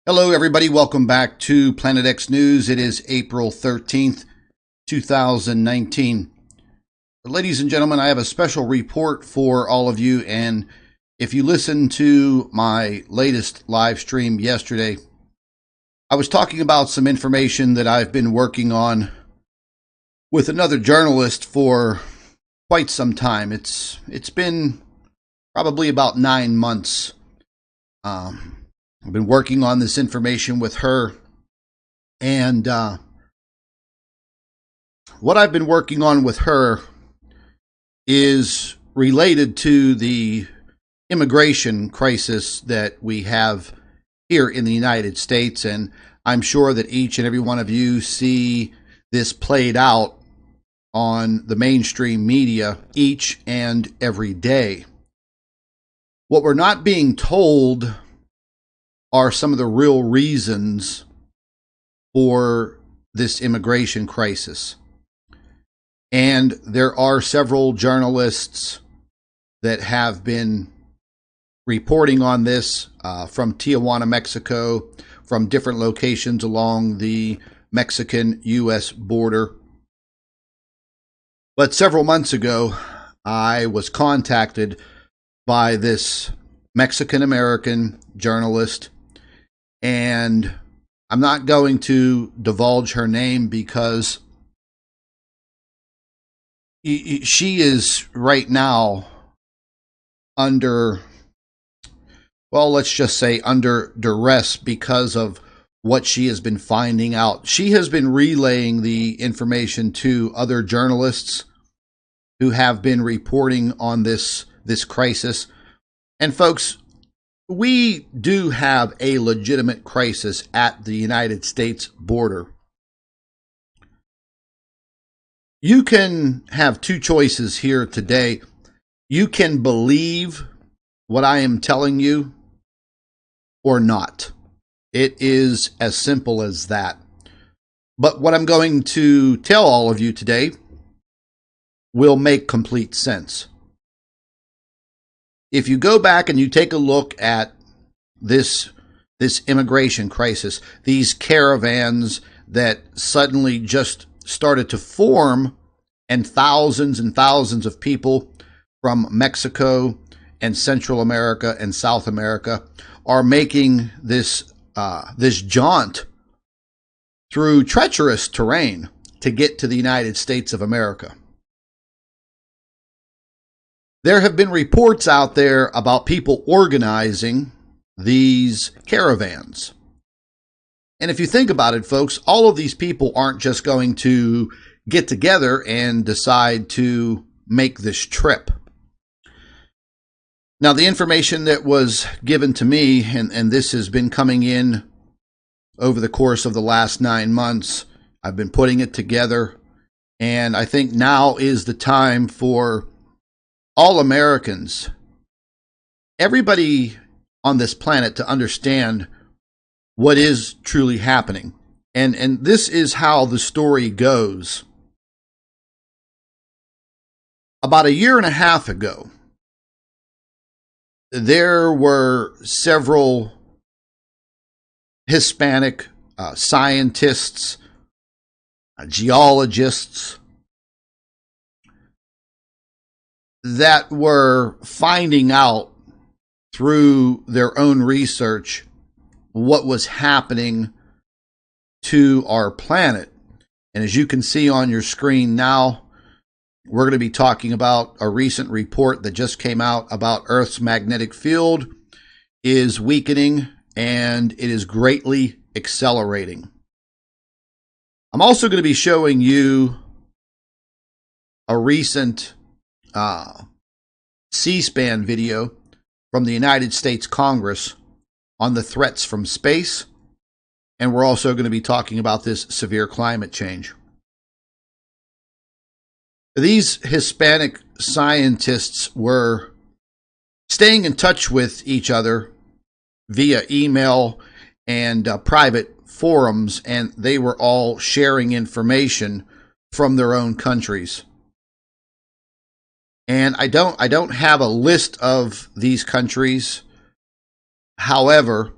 Hello, everybody. Welcome back to Planet X News. It is April 13th, 2019. Ladies and gentlemen, I have a special report for all of you. And if you listened to my latest live stream yesterday, I was talking about some information that I've been working on with another journalist for quite some time. It's been probably about 9 months. I've been working on this information with her, and what I've been working on with her is related to the immigration crisis that we have here in the United States, and I'm sure that each and every one of you see this played out on the mainstream media each and every day. What we're not being told are some of the real reasons for this immigration crisis. And there are several journalists that have been reporting on this from Tijuana, Mexico, from different locations along the Mexican-U.S. border. But several months ago, I was contacted by this Mexican-American journalist, and I'm not going to divulge her name because she is right now under, well, let's just say under duress because of what she has been finding out. She has been relaying the information to other journalists who have been reporting on this crisis. And folks, we do have a legitimate crisis at the United States border. You can have two choices here today. You can believe what I am telling you or not. It is as simple as that. But what I'm going to tell all of you today will make complete sense. If you go back and you take a look at this immigration crisis, these caravans that suddenly just started to form, and thousands of people from Mexico and Central America and South America are making this jaunt through treacherous terrain to get to the United States of America. There have been reports out there about people organizing these caravans. And if you think about it, folks, all of these people aren't just going to get together and decide to make this trip. Now, the information that was given to me, and this has been coming in over the course of the last 9 months, I've been putting it together, and I think now is the time for all Americans, everybody on this planet, to understand what is truly happening. And this is how the story goes. About a year and a half ago, there were several Hispanic scientists, geologists, that were finding out through their own research what was happening to our planet. And as you can see on your screen now, we're going to be talking about a recent report that just came out about Earth's magnetic field is weakening and it is greatly accelerating. I'm also going to be showing you a recent C-SPAN video from the United States Congress on the threats from space, and we're also going to be talking about this severe climate change. These Hispanic scientists were staying in touch with each other via email and private forums, and they were all sharing information from their own countries. And I don't have a list of these countries. However,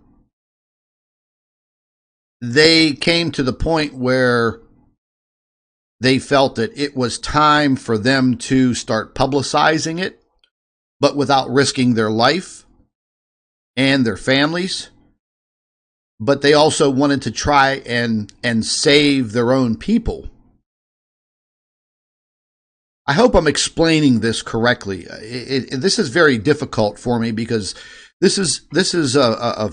they came to the point where they felt that it was time for them to start publicizing it, but without risking their life and their families. But they also wanted to try and save their own people. I hope I'm explaining this correctly. This is very difficult for me because this is a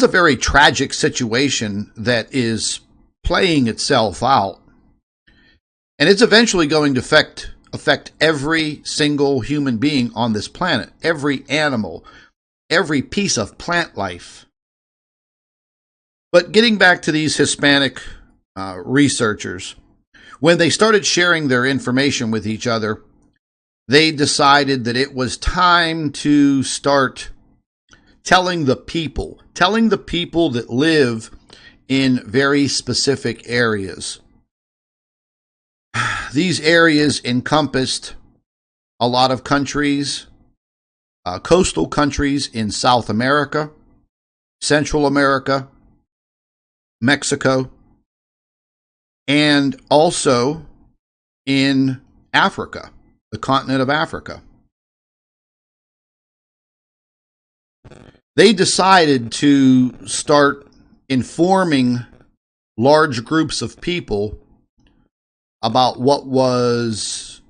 very tragic situation that is playing itself out, and it's eventually going to affect every single human being on this planet, every animal, every piece of plant life. But getting back to these Hispanic researchers, when they started sharing their information with each other, they decided that it was time to start telling the people that live in very specific areas. These areas encompassed a lot of countries, coastal countries in South America, Central America, Mexico, and also in Africa, the continent of Africa. They decided to start informing large groups of people about what was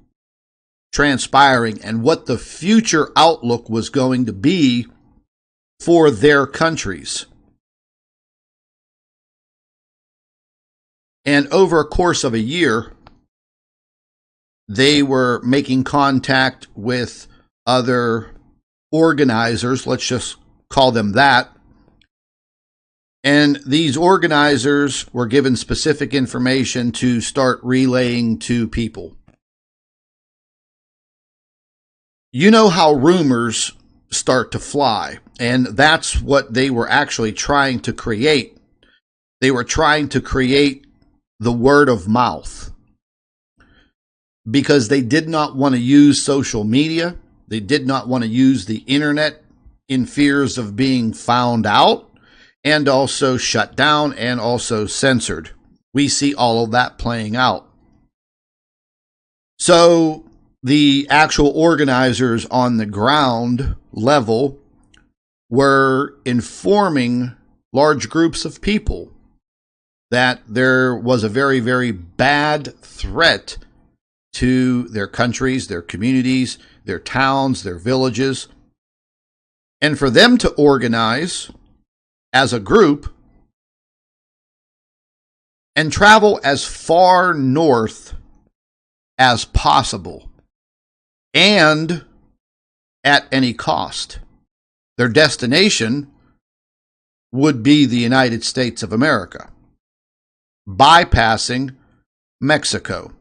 transpiring and what the future outlook was going to be for their countries. And over a course of a year, they were making contact with other organizers, let's just call them that. And these organizers were given specific information to start relaying to people. You know how rumors start to fly, and that's what they were actually trying to create. They were trying to create the word of mouth because they did not want to use social media. They did not want to use the internet in fears of being found out and also shut down and also censored. We see all of that playing out. So the actual organizers on the ground level were informing large groups of people that there was a very, very bad threat to their countries, their communities, their towns, their villages. And for them to organize as a group and travel as far north as possible and at any cost. Their destination would be the United States of America, bypassing Mexico.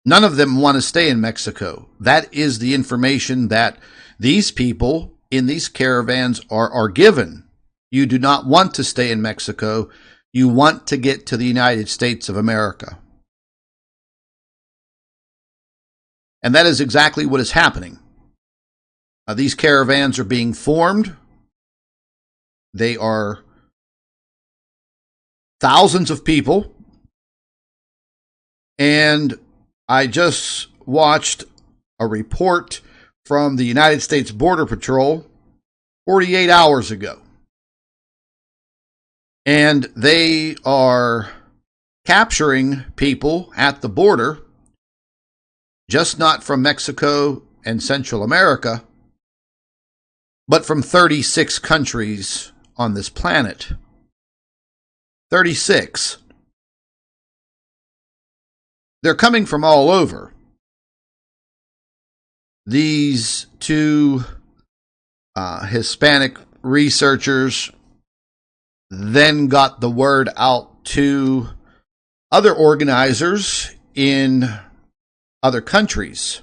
None of them want to stay in Mexico. That is the information that these people in these caravans are given. You do not want to stay in Mexico. You want to get to the United States of America. And that is exactly what is happening. These caravans are being formed. They are thousands of people. And I just watched a report from the United States Border Patrol 48 hours ago. And they are capturing people at the border, just not from Mexico and Central America, but from 36 countries on this planet. 36. They're coming from all over. These two Hispanic researchers then got the word out to other organizers in other countries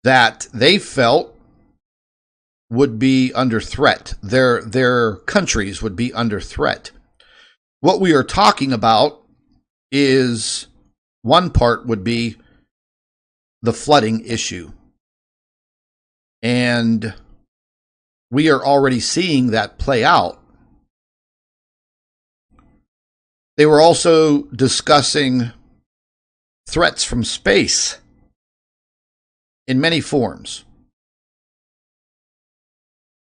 that they felt would be under threat. Their countries would be under threat. What we are talking about is, one part would be the flooding issue. And we are already seeing that play out. They were also discussing threats from space in many forms.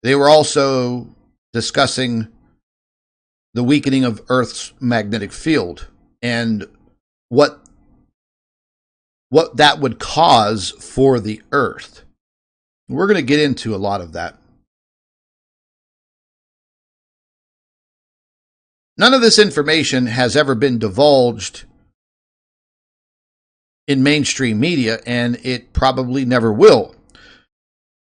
They were also discussing the weakening of Earth's magnetic field and what that would cause for the Earth. We're going to get into a lot of that. None of this information has ever been divulged in mainstream media, and it probably never will.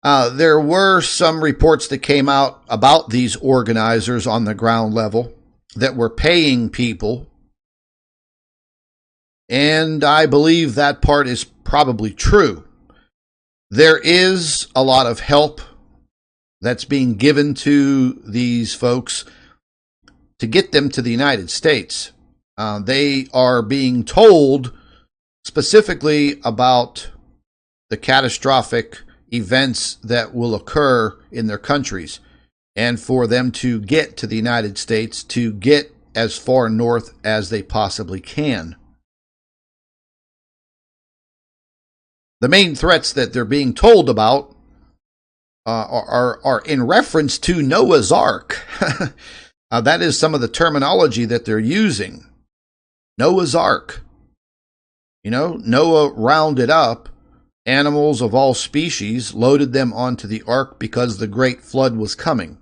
There were some reports that came out about these organizers on the ground level that were paying people, and I believe that part is probably true. There is a lot of help that's being given to these folks to get them to the United States. They are being told specifically about the catastrophic events that will occur in their countries, and for them to get to the United States, to get as far north as they possibly can. The main threats that they're being told about are in reference to Noah's Ark. That is some of the terminology that they're using. Noah's Ark. You know, Noah rounded up animals of all species, loaded them onto the ark because the great flood was coming.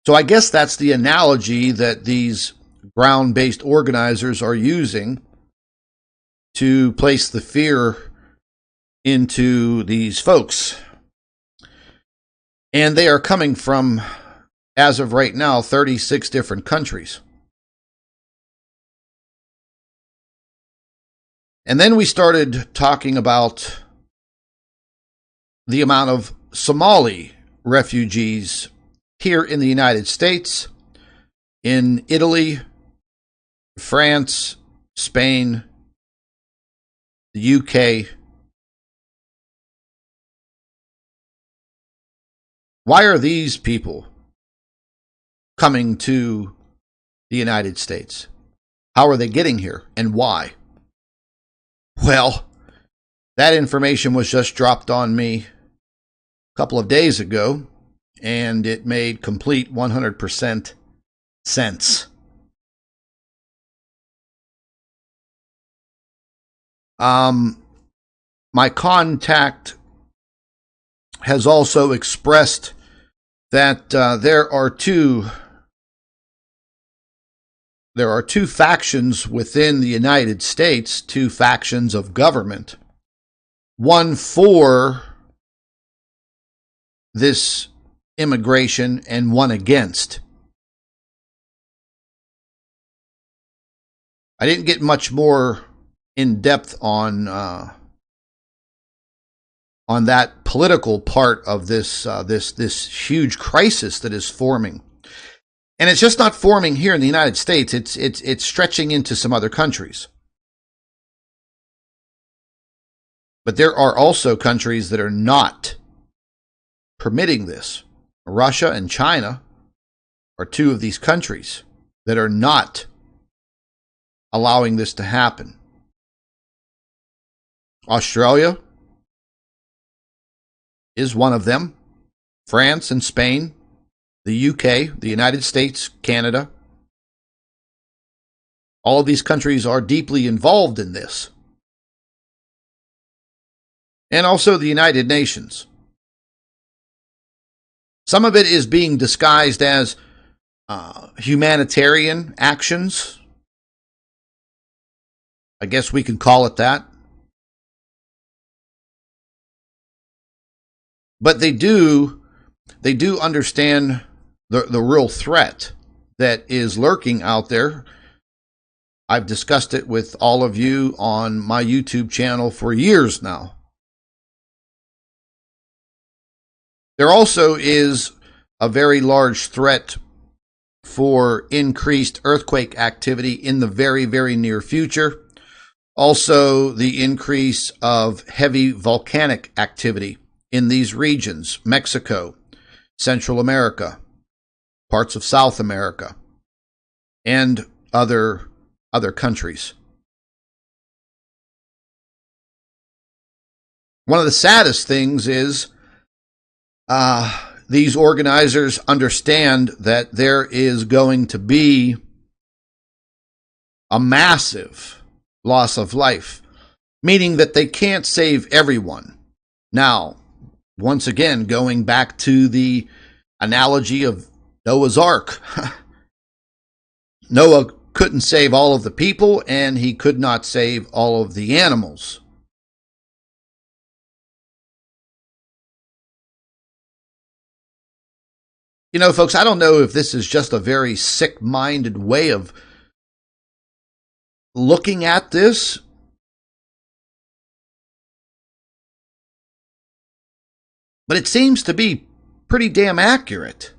So I guess that's the analogy that these ground-based organizers are using to place the fear into these folks. And they are coming from, as of right now, 36 different countries. And then we started talking about the amount of Somali refugees here in the United States, in Italy, France, Spain, the UK. Why are these people coming to the United States? How are they getting here, and why? Well, that information was just dropped on me a couple of days ago, and it made complete 100% sense. My contact has also expressed that there are two factions within the United States, two factions of government. One for this immigration and one against. I didn't get much more in depth on that political part of this huge crisis that is forming. And it's just not forming here in the United States. It's stretching into some other countries. But there are also countries that are not permitting this. Russia and China are two of these countries that are not allowing this to happen. Australia is one of them. France and Spain, the UK, the United States, Canada. All of these countries are deeply involved in this. And also the United Nations. Some of it is being disguised as humanitarian actions. I guess we can call it that. But they do understand the real threat that is lurking out there. I've discussed it with all of you on my YouTube channel for years now. There also is a very large threat for increased earthquake activity in the very, very near future. Also, the increase of heavy volcanic activity in these regions, Mexico, Central America, parts of South America, and other countries. One of the saddest things is these organizers understand that there is going to be a massive loss of life, meaning that they can't save everyone. Now, once again, going back to the analogy of Noah's Ark, Noah couldn't save all of the people, and he could not save all of the animals. You know, folks, I don't know if this is just a very sick-minded way of looking at this, but it seems to be pretty damn accurate.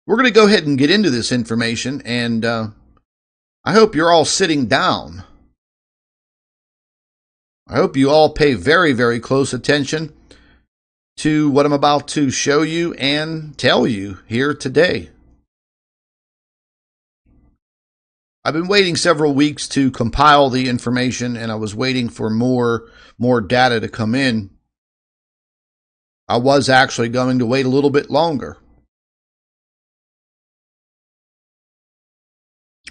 We're going to go ahead and get into this information, and I hope you're all sitting down. I hope you all pay very, very close attention to what I'm about to show you and tell you here today. I've been waiting several weeks to compile the information, and I was waiting for more data to come in. I was actually going to wait a little bit longer,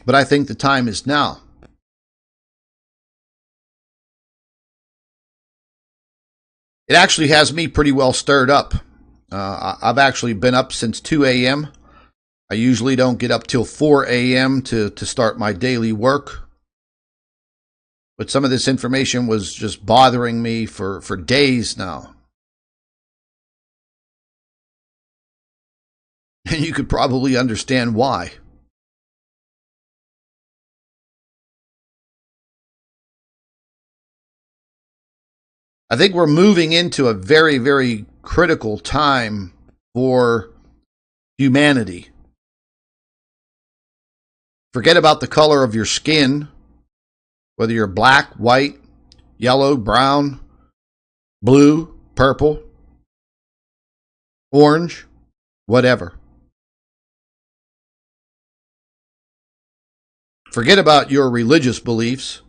but I think the time is now. It actually has me pretty well stirred up. I've actually been up since 2 a.m. I usually don't get up till 4 a.m. to start my daily work. But some of this information was just bothering me for days now. And you could probably understand why. I think we're moving into a very, very critical time for humanity. Forget about the color of your skin, whether you're black, white, yellow, brown, blue, purple, orange, whatever. Forget about your religious beliefs.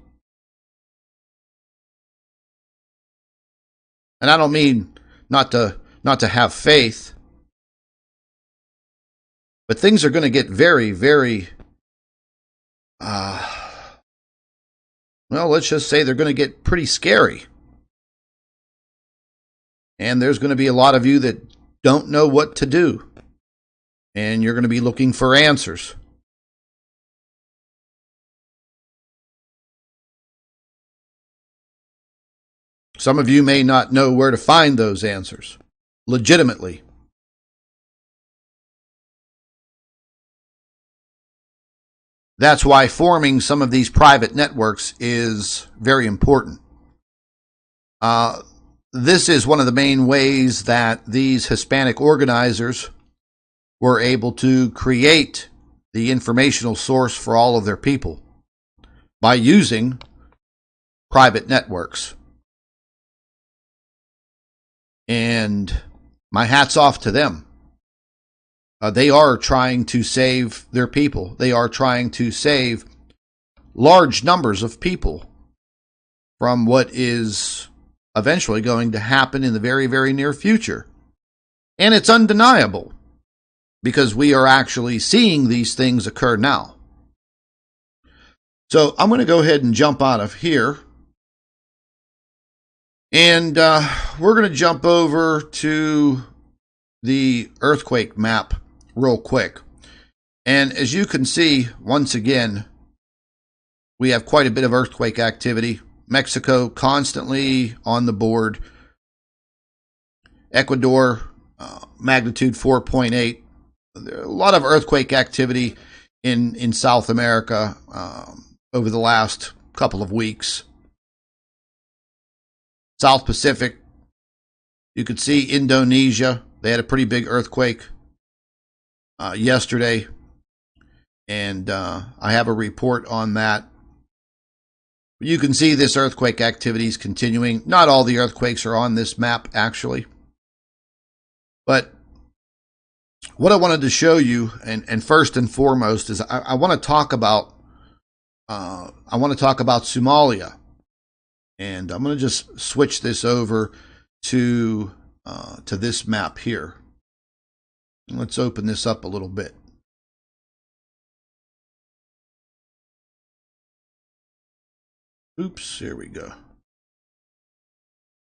And I don't mean not to have faith, but things are going to get very, very, well, let's just say they're going to get pretty scary. And there's going to be a lot of you that don't know what to do. And you're going to be looking for answers. Some of you may not know where to find those answers, legitimately. That's why forming some of these private networks is very important. This is one of the main ways that these Hispanic organizers were able to create the informational source for all of their people by using private networks. And my hat's off to them. They are trying to save their people. They are trying to save large numbers of people from what is eventually going to happen in the very, very near future. And it's undeniable because we are actually seeing these things occur now. So I'm going to go ahead and jump out of here. And we're going to jump over to the earthquake map real quick. And as you can see, once again, we have quite a bit of earthquake activity. Mexico constantly on the board. Ecuador, magnitude 4.8. A lot of earthquake activity in South America over the last couple of weeks. South Pacific, you could see Indonesia. They had a pretty big earthquake yesterday. And I have a report on that. You can see this earthquake activity is continuing. Not all the earthquakes are on this map, actually. But what I wanted to show you, and first and foremost, is I want to talk about Somalia, and I'm going to just switch this over to this map here. Let's open this up a little bit. Oops, here we go.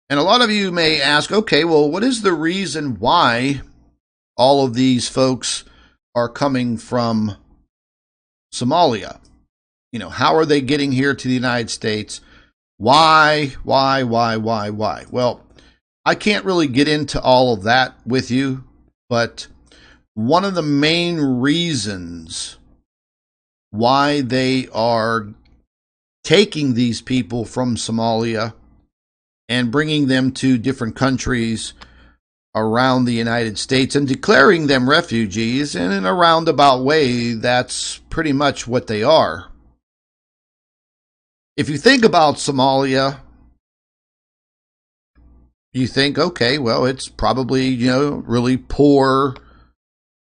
And a lot of you may ask, okay, well, what is the reason why all of these folks are coming from Somalia? You know, how are they getting here to the United States? Why? Well, I can't really get into all of that with you, but one of the main reasons why they are taking these people from Somalia and bringing them to different countries around the United States and declaring them refugees, and in a roundabout way, that's pretty much what they are. If you think about Somalia, you think, okay, well, it's probably, you know, really poor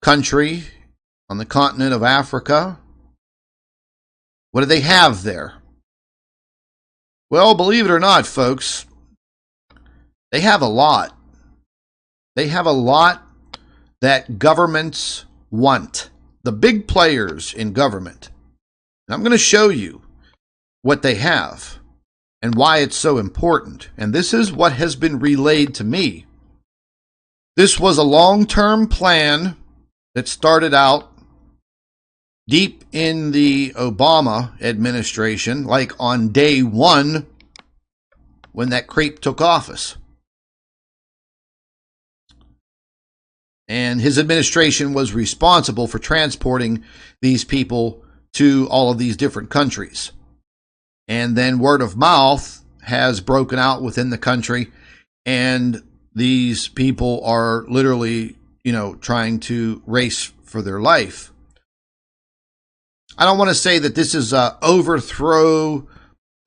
country on the continent of Africa. What do they have there? Well, believe it or not, folks, they have a lot. They have a lot that governments want. The big players in government. And I'm going to show you what they have and why it's so important. And this is what has been relayed to me. This was a long-term plan that started out deep in the Obama administration, like on day one when that creep took office. And his administration was responsible for transporting these people to all of these different countries. And then word of mouth has broken out within the country, and these people are literally, you know, trying to race for their life. I don't want to say that this is an overthrow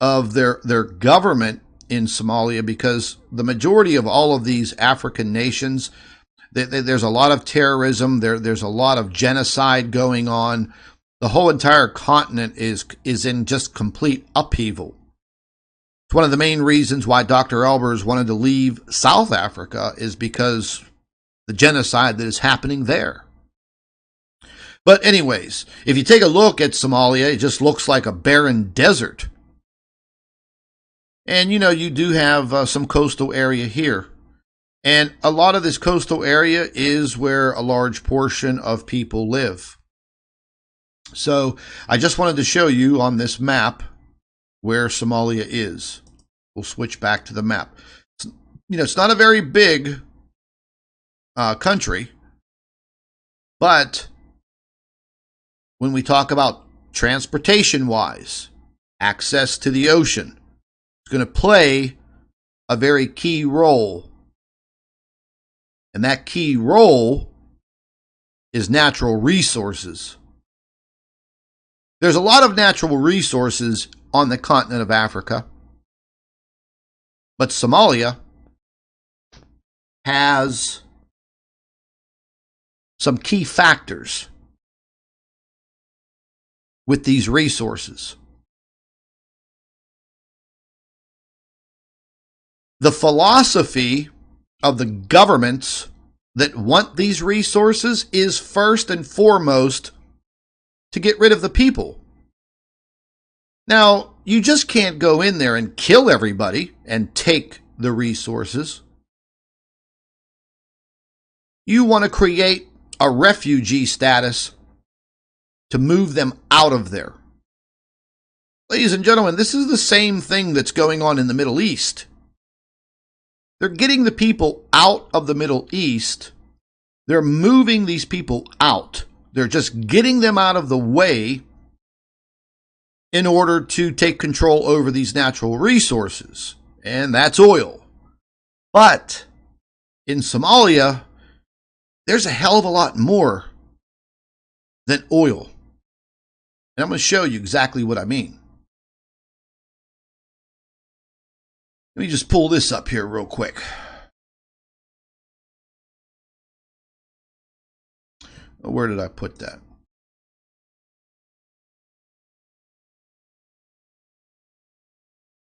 of their government in Somalia, because the majority of all of these African nations, there's a lot of terrorism, there's a lot of genocide going on. The whole entire continent is in just complete upheaval. It's one of the main reasons why Dr. Albers wanted to leave South Africa, is because the genocide that is happening there. But anyways, if you take a look at Somalia, it just looks like a barren desert. And, you know, you do have some coastal area here. And a lot of this coastal area is where a large portion of people live. So I just wanted to show you on this map where Somalia is. We'll switch back to the map. You know, it's not a very big country, but when we talk about transportation-wise, access to the ocean, it's going to play a very key role. And that key role is natural resources. There's a lot of natural resources on the continent of Africa, but Somalia has some key factors with these resources. The philosophy of the governments that want these resources is first and foremost to get rid of the people. Now, you just can't go in there and kill everybody and take the resources. You want to create a refugee status to move them out of there. Ladies and gentlemen, this is the same thing that's going on in the Middle East. They're getting the people out of the Middle East. They're moving these people out. They're just getting them out of the way in order to take control over these natural resources. And that's oil. But in Somalia, there's a hell of a lot more than oil. And I'm going to show you exactly what I mean. Let me just pull this up here real quick. Where did I put that?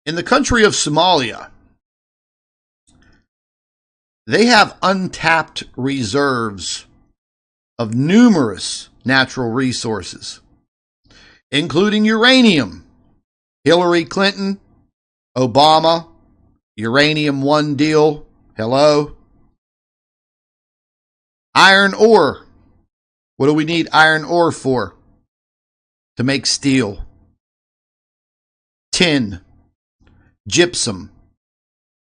In the country of Somalia, they have untapped reserves of numerous natural resources, including uranium. Hillary Clinton, Obama, Uranium One deal, hello. Iron ore. What do we need iron ore for? To make steel. Tin. Gypsum.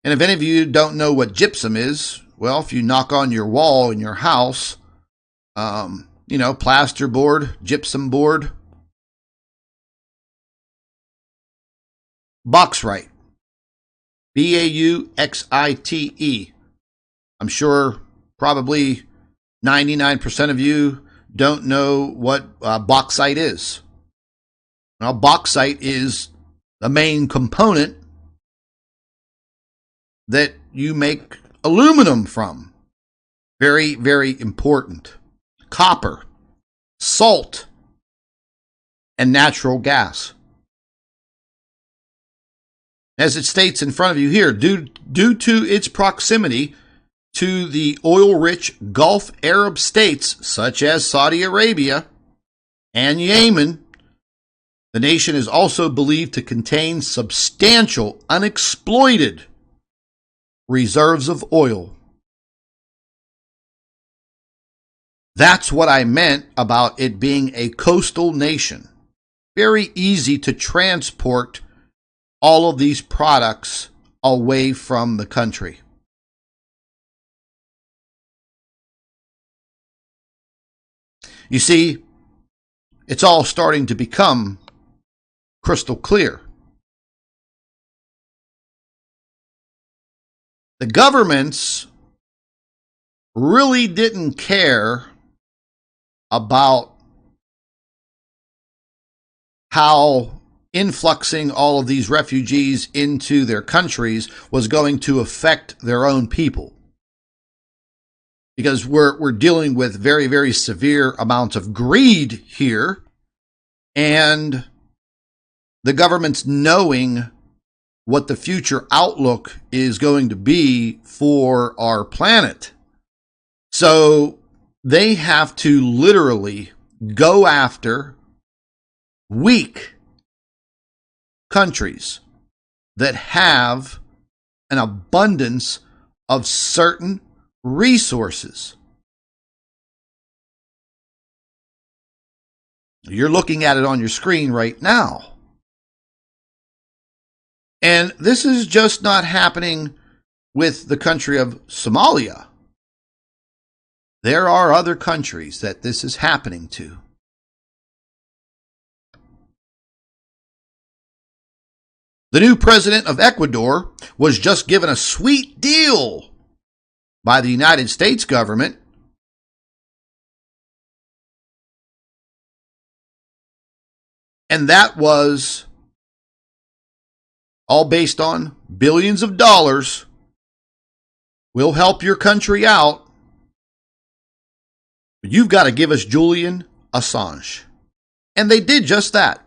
And if any of you don't know what gypsum is, well, if you knock on your wall in your house, plasterboard, gypsum board, bauxite. Bauxite. I'm sure probably 99% of you don't know what bauxite is. Now, bauxite is the main component that you make aluminum from. Very, very important. Copper, salt, and natural gas. As it states in front of you here, due to its proximity to the oil-rich Gulf Arab states such as Saudi Arabia and Yemen, the nation is also believed to contain substantial unexploited reserves of oil. That's what I meant about it being a coastal nation. Very easy to transport all of these products away from the country. You see, it's all starting to become crystal clear. The governments really didn't care about how influxing all of these refugees into their countries was going to affect their own people. Because we're dealing with very, very severe amounts of greed here, and the government's knowing what the future outlook is going to be for our planet. So they have to literally go after weak countries that have an abundance of certain resources. You're looking at it on your screen right now. And this is just not happening with the country of Somalia. There are other countries that this is happening to. The new president of Ecuador was just given a sweet deal by the United States government and that was all based on billions of dollars. We'll help your country out, but you've got to give us Julian Assange. And they did just that.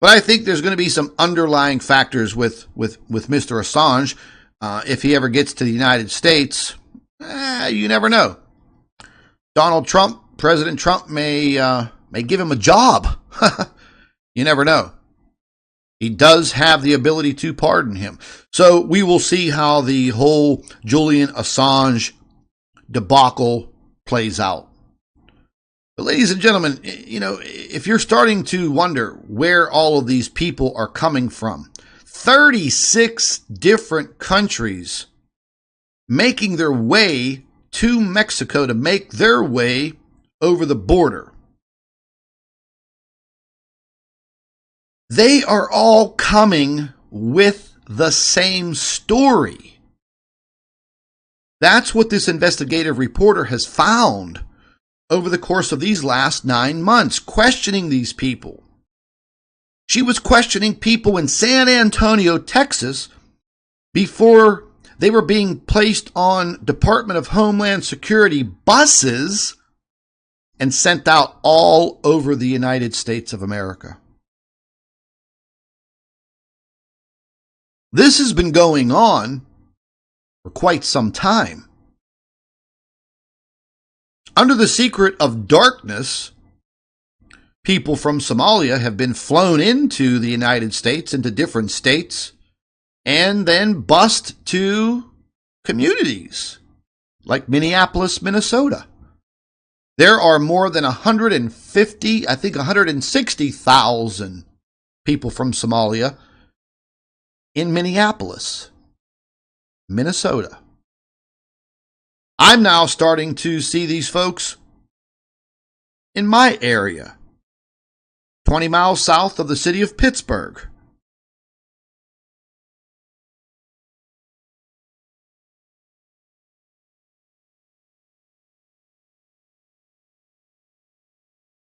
But I think there's going to be some underlying factors with Mr. Assange. If he ever gets to the United States, you never know. Donald Trump, President Trump may give him a job. You never know. He does have the ability to pardon him. So we will see how the whole Julian Assange debacle plays out. But ladies and gentlemen, if you're starting to wonder where all of these people are coming from, 36 different countries making their way to Mexico to make their way over the border. They are all coming with the same story. That's what this investigative reporter has found over the course of these last 9 months, questioning these people. She was questioning people in San Antonio, Texas, before they were being placed on Department of Homeland Security buses and sent out all over the United States of America. This has been going on for quite some time. Under the secret of darkness, people from Somalia have been flown into the United States, into different states, and then bused to communities like Minneapolis, Minnesota. There are more than 150, I think 160,000 people from Somalia in Minneapolis, Minnesota. I'm now starting to see these folks in my area, 20 miles south of the city of Pittsburgh.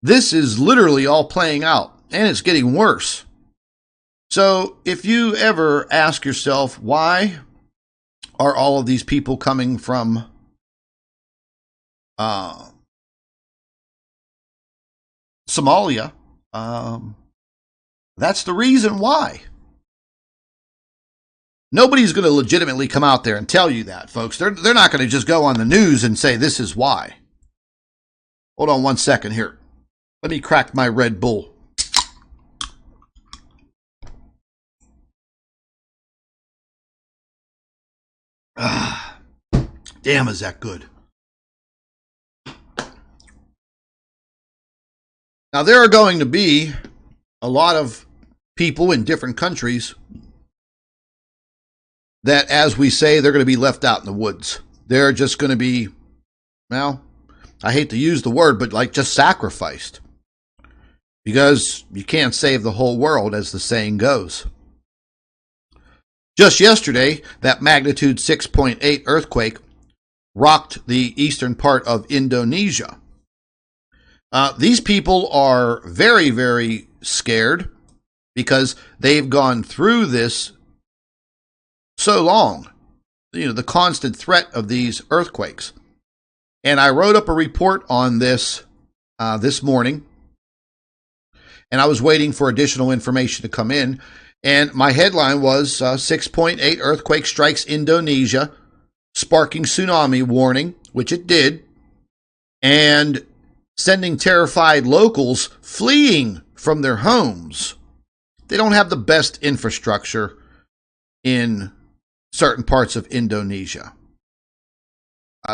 This is literally all playing out, and it's getting worse. So if you ever ask yourself, why are all of these people coming from Somalia? That's the reason why. Nobody's going to legitimately come out there and tell you that, folks. They're not going to just go on the news and say this is why. Hold on one second here. Let me crack my Red Bull. Damn, is that good. Now, there are going to be a lot of people in different countries that, as we say, they're going to be left out in the woods. They're just going to be, well, I hate to use the word, but like just sacrificed. Because you can't save the whole world, as the saying goes. Just yesterday, that magnitude 6.8 earthquake rocked the eastern part of Indonesia. These people are very, very scared because they've gone through this so long. You know, the constant threat of these earthquakes. And I wrote up a report on this this morning. And I was waiting for additional information to come in. And my headline was 6.8 earthquake strikes Indonesia, sparking tsunami warning, which it did, and sending terrified locals fleeing from their homes. They don't have the best infrastructure in certain parts of Indonesia.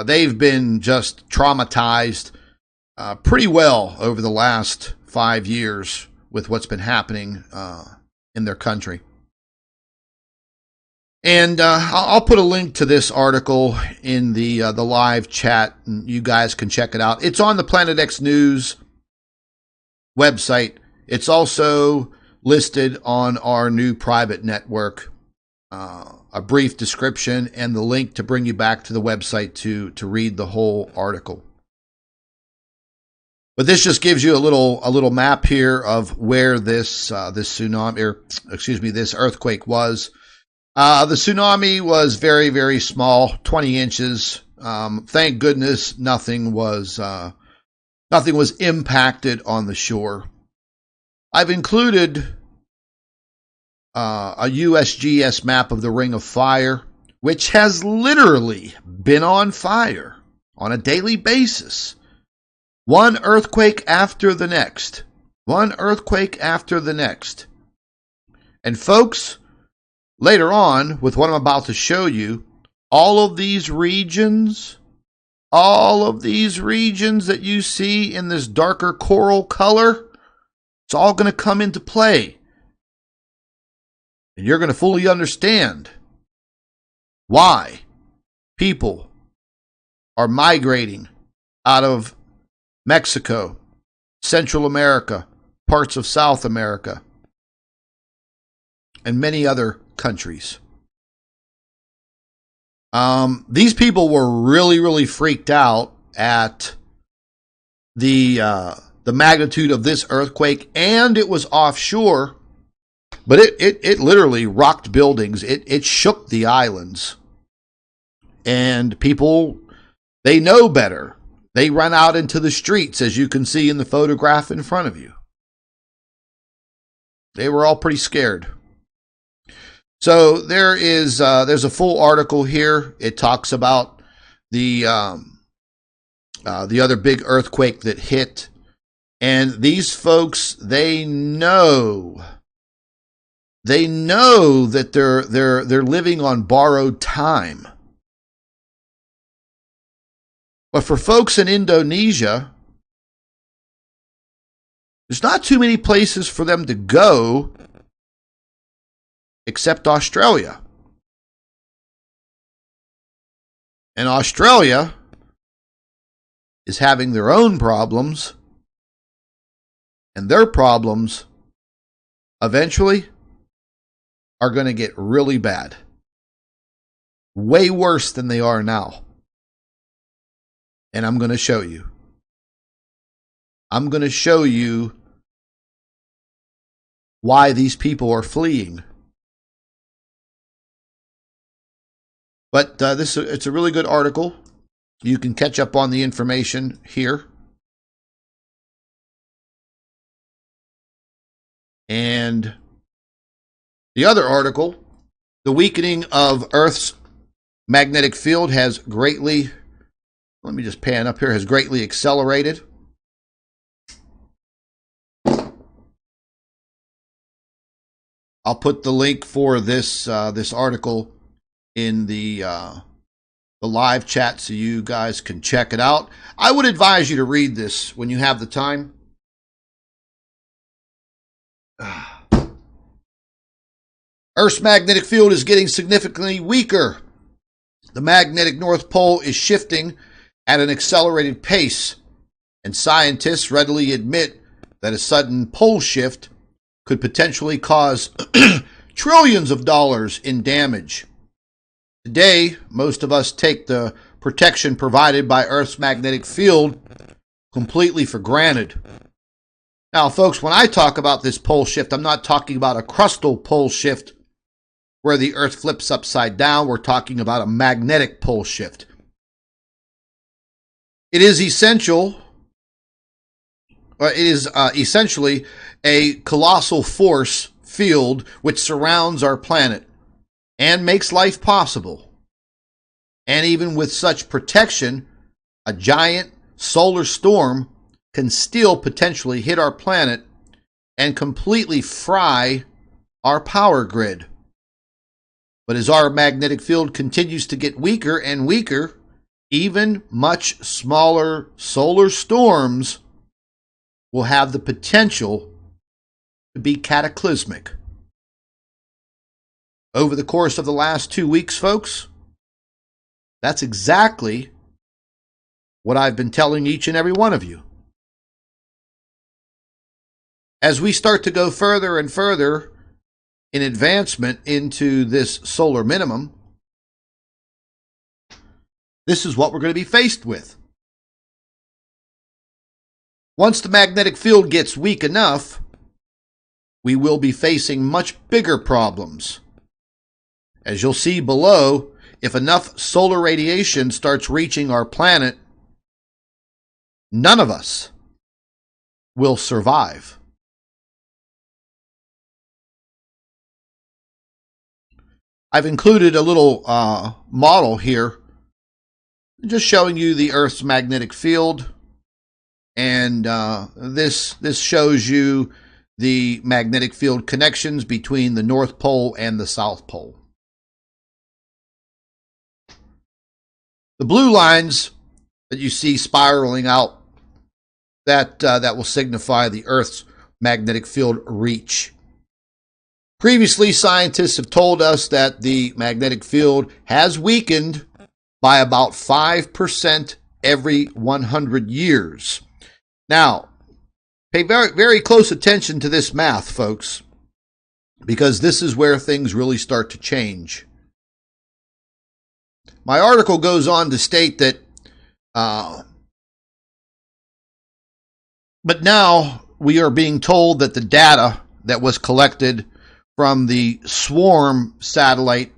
They've been just traumatized pretty well over the last 5 years with what's been happening in their country. And I'll put a link to this article in the live chat, and you guys can check it out. It's on the Planet X News website. It's also listed on our new private network. A brief description and the link to bring you back to the website to read the whole article. But this just gives you a little map here of where this tsunami, or excuse me, this earthquake was. The tsunami was very, very small, 20 inches. Thank goodness nothing was impacted on the shore. I've included a USGS map of the Ring of Fire, which has literally been on fire on a daily basis. One earthquake after the next. One earthquake after the next. And folks, later on, with what I'm about to show you, all of these regions that you see in this darker coral color, it's all going to come into play. And you're going to fully understand why people are migrating out of Mexico, Central America, parts of South America, and many other countries. These people were really, really freaked out at the magnitude of this earthquake, and it was offshore, but it literally rocked buildings. It shook the islands, and people, they know better. They run out into the streets, as you can see in the photograph in front of you. They were all pretty scared. So there's a full article here. It talks about the other big earthquake that hit, and these folks, they know that they're living on borrowed time. But for folks in Indonesia, there's not too many places for them to go except Australia. And Australia is having their own problems, and their problems eventually are going to get really bad. Way worse than they are now. And I'm going to show you. I'm going to show you why these people are fleeing. But it's a really good article. You can catch up on the information here. And the other article, the weakening of Earth's magnetic field has greatly, let me just pan up here, has greatly accelerated. I'll put the link for this article in the live chat so you guys can check it out. I would advise you to read this when you have the time. Earth's magnetic field is getting significantly weaker. The magnetic North Pole is shifting at an accelerated pace, and scientists readily admit that a sudden pole shift could potentially cause trillions of dollars in damage. Today, most of us take the protection provided by Earth's magnetic field completely for granted. Now, folks, when I talk about this pole shift, I'm not talking about a crustal pole shift where the Earth flips upside down. We're talking about a magnetic pole shift. It is essentially a colossal force field which surrounds our planet and makes life possible. And even with such protection, a giant solar storm can still potentially hit our planet and completely fry our power grid. But as our magnetic field continues to get weaker and weaker, even much smaller solar storms will have the potential to be cataclysmic. Over the course of the last 2 weeks, folks, that's exactly what I've been telling each and every one of you. As we start to go further and further in advancement into this solar minimum, this is what we're going to be faced with. Once the magnetic field gets weak enough, we will be facing much bigger problems. As you'll see below, if enough solar radiation starts reaching our planet, none of us will survive. I've included a little model here just showing you the Earth's magnetic field, and this shows you the magnetic field connections between the North Pole and the South Pole. The blue lines that you see spiraling out, that will signify the Earth's magnetic field reach. Previously, scientists have told us that the magnetic field has weakened by about 5% every 100 years. Now, pay very, very close attention to this math, folks, because this is where things really start to change. My article goes on to state that But now we are being told that the data that was collected from the Swarm satellite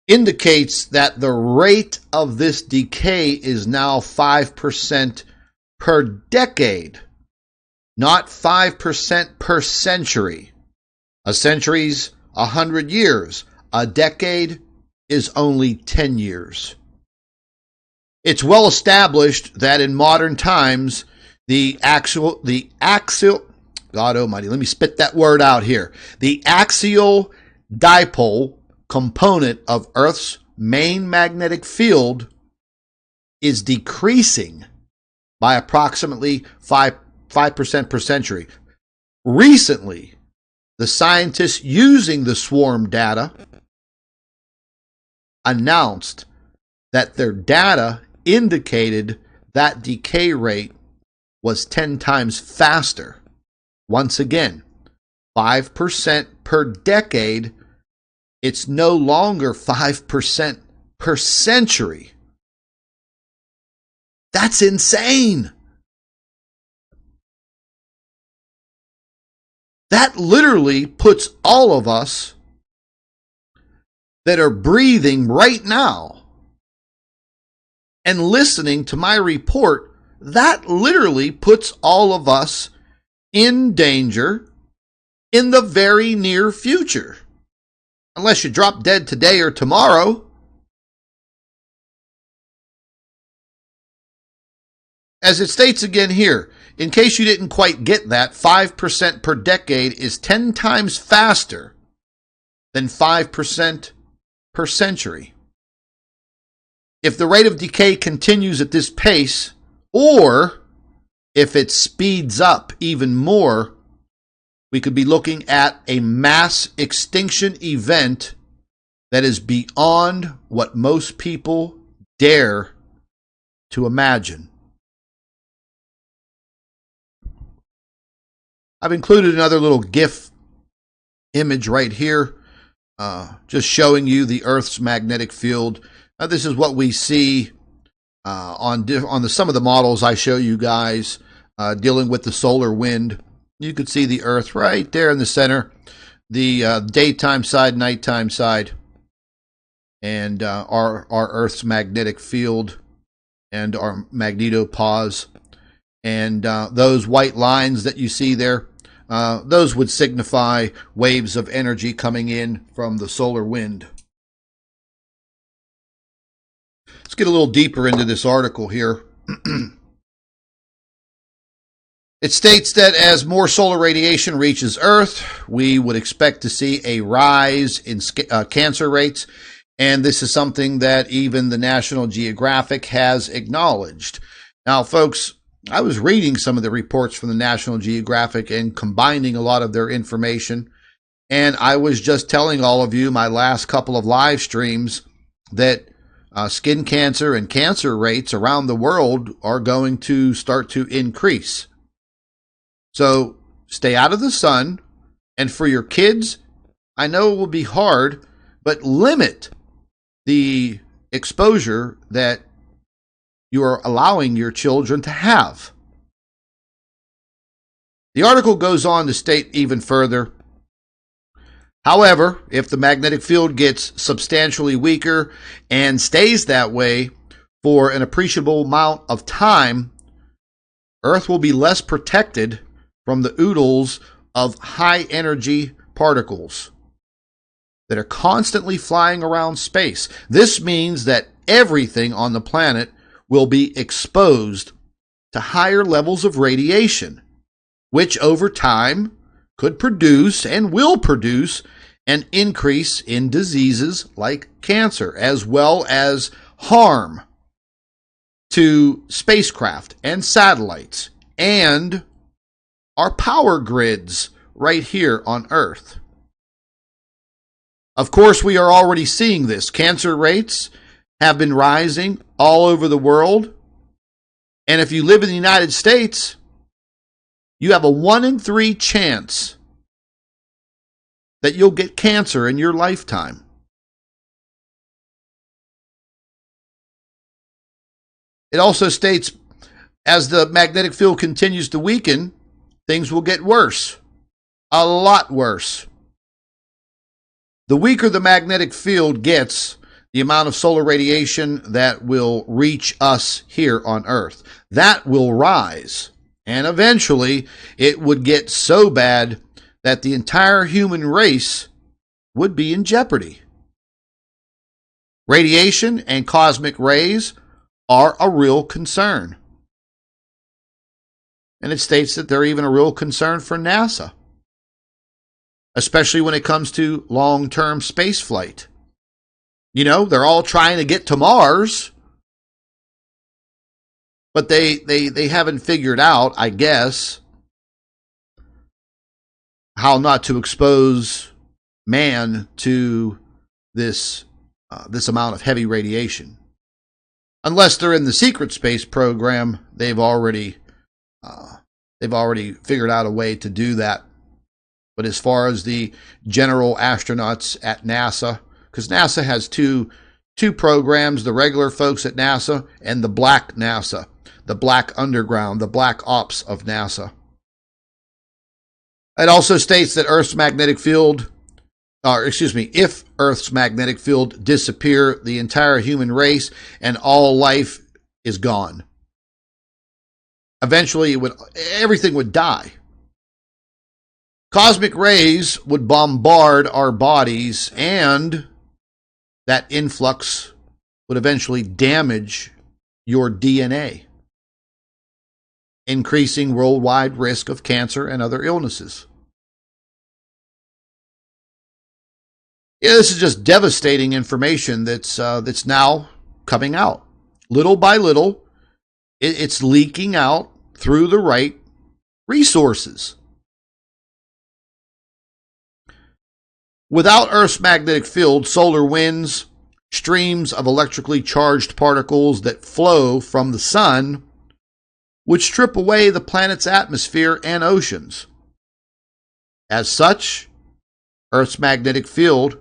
indicates that the rate of this decay is now 5% per decade, not 5% per century. A century's 100 years. A decade is only 10 years. It's well established that in modern times, the axial, God almighty, let me spit that word out here. The axial dipole component of Earth's main magnetic field is decreasing by approximately 5% per century. Recently, the scientists using the swarm data announced that their data indicated that decay rate was 10 times faster. Once again, 5% per decade. It's no longer 5% per century. That's insane. That literally puts all of us that are breathing right now and listening to my report, that literally puts all of us in danger in the very near future. Unless you drop dead today or tomorrow. As it states again here, in case you didn't quite get that, 5% per decade is 10 times faster than 5% per century. If the rate of decay continues at this pace, or if it speeds up even more, we could be looking at a mass extinction event that is beyond what most people dare to imagine. I've included another little GIF image right here, just showing you the Earth's magnetic field. This is what we see on some of the models I show you guys dealing with the solar wind. You could see the Earth right there in the center, the daytime side, nighttime side, and our Earth's magnetic field and our magnetopause. And those white lines that you see there, those would signify waves of energy coming in from the solar wind. Let's get a little deeper into this article here. It states that as more solar radiation reaches Earth, we would expect to see a rise in cancer rates. And this is something that even the National Geographic has acknowledged. Now, folks, I was reading some of the reports from the National Geographic and combining a lot of their information. And I was just telling all of you my last couple of live streams that skin cancer and cancer rates around the world are going to start to increase. So stay out of the sun. And for your kids, I know it will be hard, but limit the exposure that you are allowing your children to have. The article goes on to state even further. However, if the magnetic field gets substantially weaker and stays that way for an appreciable amount of time, Earth will be less protected from the oodles of high-energy particles that are constantly flying around space. This means that everything on the planet will be exposed to higher levels of radiation, which over time could produce and will produce an increase in diseases like cancer, as well as harm to spacecraft and satellites and our power grids right here on Earth. Of course, we are already seeing this. Cancer rates have been rising all over the world. And if you live in the United States, you have a 1 in 3 chance that you'll get cancer in your lifetime. It also states As the magnetic field continues to weaken, things will get worse. A lot worse. The weaker the magnetic field gets, the amount of solar radiation that will reach us here on Earth, that will rise. And eventually, it would get so bad that the entire human race would be in jeopardy. Radiation and cosmic rays are a real concern. And it states that they're even a real concern for NASA, especially when it comes to long-term space flight. You know, they're all trying to get to Mars, but they haven't figured out, I guess, how not to expose man to this amount of heavy radiation. Unless they're in the secret space program, they've already figured out a way to do that. But as far as the general astronauts at NASA, because NASA has two programs, the regular folks at NASA and the black NASA, the black underground, the black ops of NASA. It also states that if Earth's magnetic field disappear, the entire human race and all life is gone. Eventually, everything would die. Cosmic rays would bombard our bodies, and that influx would eventually damage your DNA, increasing worldwide risk of cancer and other illnesses. Yeah, this is just devastating information that's now coming out. Little by little, it's leaking out through the right resources. Without Earth's magnetic field, solar winds, streams of electrically charged particles that flow from the sun would strip away the planet's atmosphere and oceans. As such, Earth's magnetic field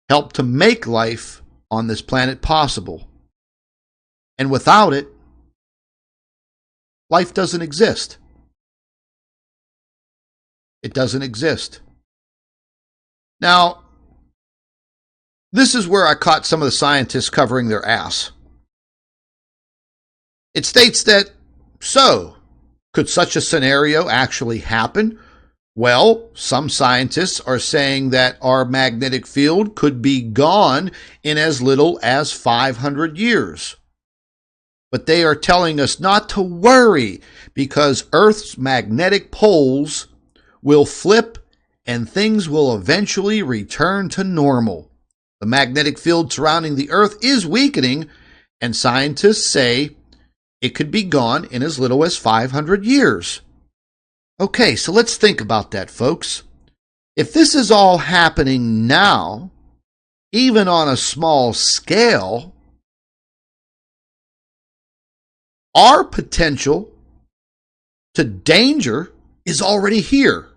helped to make life on this planet possible. And without it, life doesn't exist. It doesn't exist. Now, this is where I caught some of the scientists covering their ass. It states that, so, could such a scenario actually happen? Well, some scientists are saying that our magnetic field could be gone in as little as 500 years. But they are telling us not to worry because Earth's magnetic poles will flip and things will eventually return to normal. The magnetic field surrounding the Earth is weakening, and scientists say it could be gone in as little as 500 years. Okay, so let's think about that, folks. If this is all happening now, even on a small scale, our potential to danger is already here.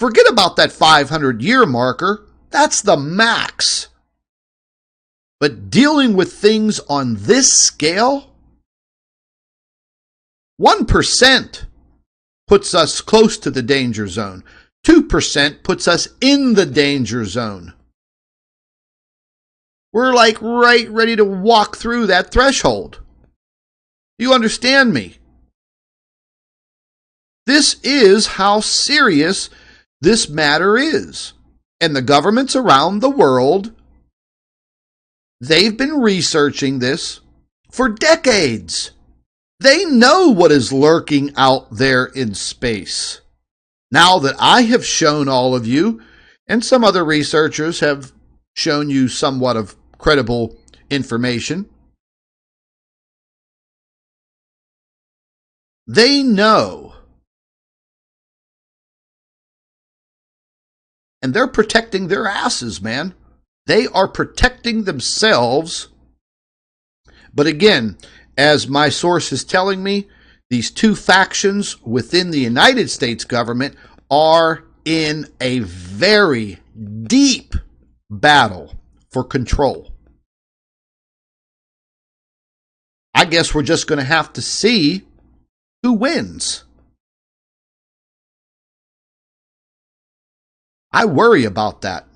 Forget about that 500-year marker. That's the max. But dealing with things on this scale, 1% puts us close to the danger zone. 2% puts us in the danger zone. We're like right ready to walk through that threshold. You understand me? This is how serious this matter is. And the governments around the world, they've been researching this for decades. They know what is lurking out there in space. Now that I have shown all of you, and some other researchers have shown you somewhat of credible information, they know. And they're protecting their asses, man. They are protecting themselves. But again, as my source is telling me, these two factions within the United States government are in a very deep battle for control. I guess we're just going to have to see who wins. I worry about that.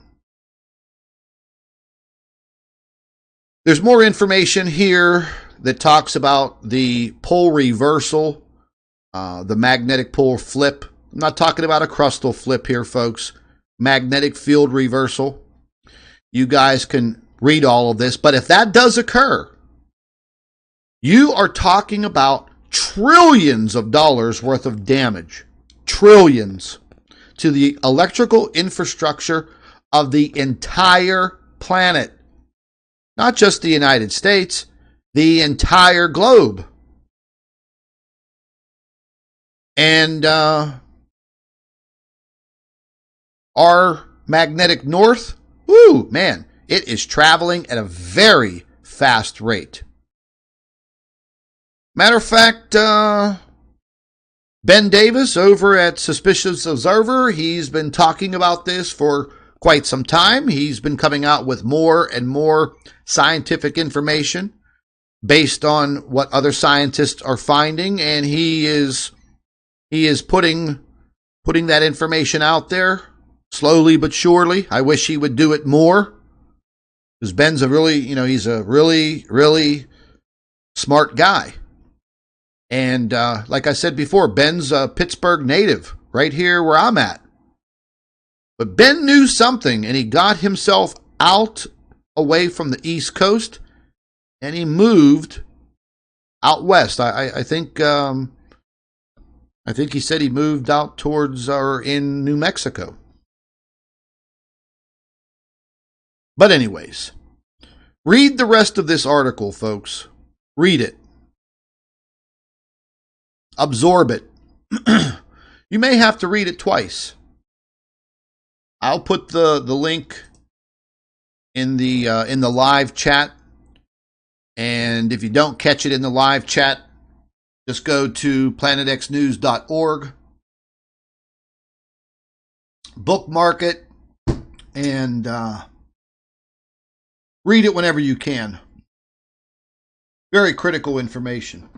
There's more information here that talks about the pole reversal, the magnetic pole flip. I'm not talking about a crustal flip here, folks. Magnetic field reversal. You guys can read all of this. But if that does occur, you are talking about trillions of dollars worth of damage. Trillions to the electrical infrastructure of the entire planet. Not just the United States, the entire globe. And our magnetic north, woo, man, it is traveling at a very fast rate. Matter of fact, Ben Davis over at Suspicious Observer, he's been talking about this for quite some time. He's been coming out with more and more scientific information based on what other scientists are finding, and he is putting that information out there slowly but surely. I wish he would do it more, because Ben's he's a really smart guy. And like I said before, Ben's a Pittsburgh native, right here where I'm at. But Ben knew something, and he got himself out away from the East Coast, and he moved out west. I think he said he moved out towards or in New Mexico. But anyways, read the rest of this article, folks. Read it. Absorb it. You may have to read it twice. I'll put the link in the live chat, and if you don't catch it in the live chat, just go to planetxnews.org, bookmark it, and read it whenever you can. Very critical information.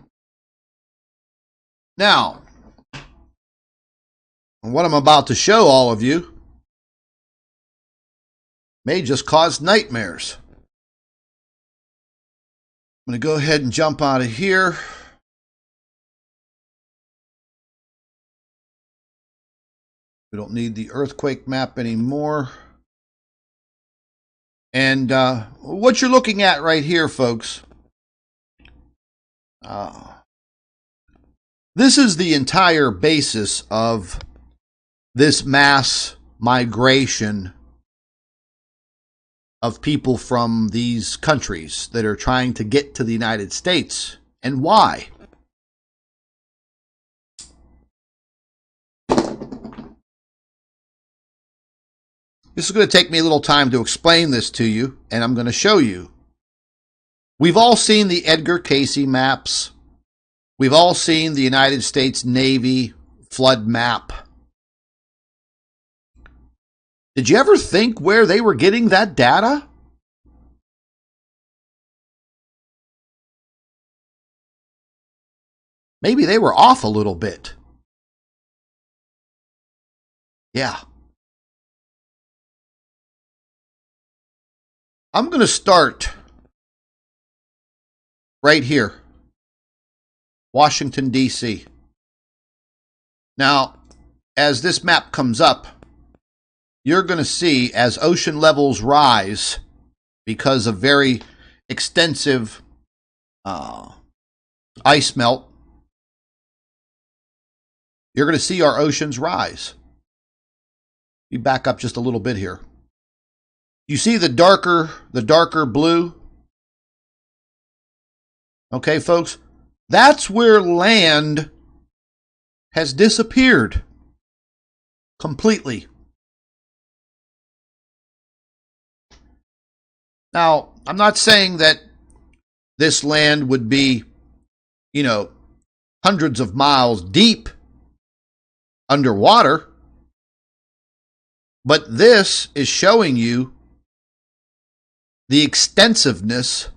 Now, what I'm about to show all of you may just cause nightmares. I'm going to go ahead and jump out of here. We don't need the earthquake map anymore. And what you're looking at right here, folks, this is the entire basis of this mass migration of people from these countries that are trying to get to the United States. And why? This is going to take me a little time to explain this to you, and I'm going to show you. We've all seen the Edgar Cayce maps. We've all seen the United States Navy flood map. Did you ever think where they were getting that data? Maybe they were off a little bit. Yeah. I'm going to start right here. Washington, D.C. Now, as this map comes up, you're going to see as ocean levels rise because of very extensive ice melt, you're going to see our oceans rise. You back up just a little bit here. You see the darker blue? Okay, folks, that's where land has disappeared completely. Now, I'm not saying that this land would be, hundreds of miles deep underwater, but this is showing you the extensiveness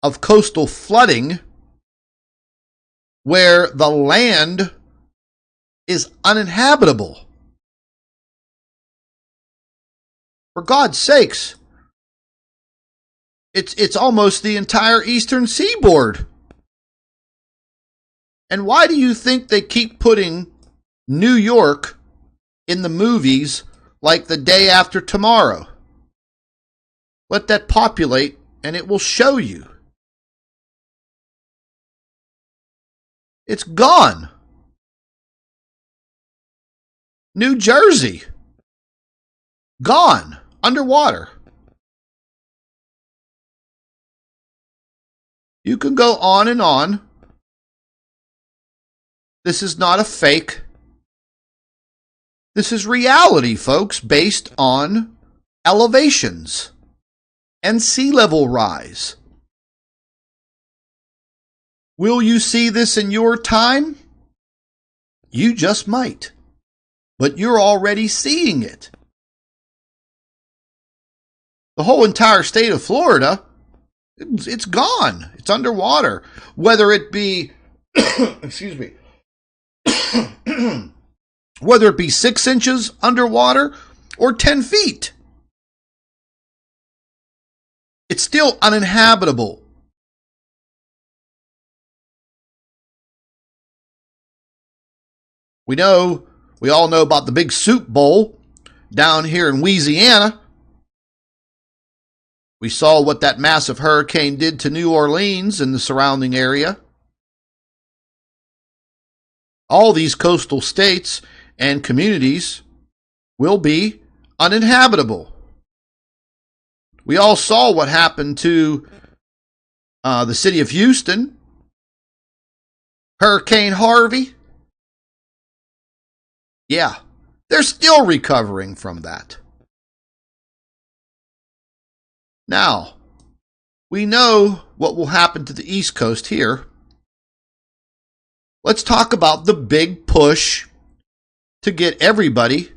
of coastal flooding where the land is uninhabitable. For God's sakes, it's almost the entire eastern seaboard. And why do you think they keep putting New York in the movies like The Day After Tomorrow? Let that populate and it will show you. It's gone. New Jersey, gone, underwater. You can go on and on. This is not a fake. This is reality, folks, based on elevations and sea level rise. Will you see this in your time? You just might. But you're already seeing it. The whole entire state of Florida, it's gone. It's underwater. Whether it be, excuse me, whether it be 6 inches underwater or 10 feet. It's still uninhabitable. We all know about the big soup bowl down here in Louisiana. We saw what that massive hurricane did to New Orleans and the surrounding area. All these coastal states and communities will be uninhabitable. We all saw what happened to the city of Houston, Hurricane Harvey. Yeah, they're still recovering from that. Now, we know what will happen to the East Coast here. Let's talk about the big push to get everybody,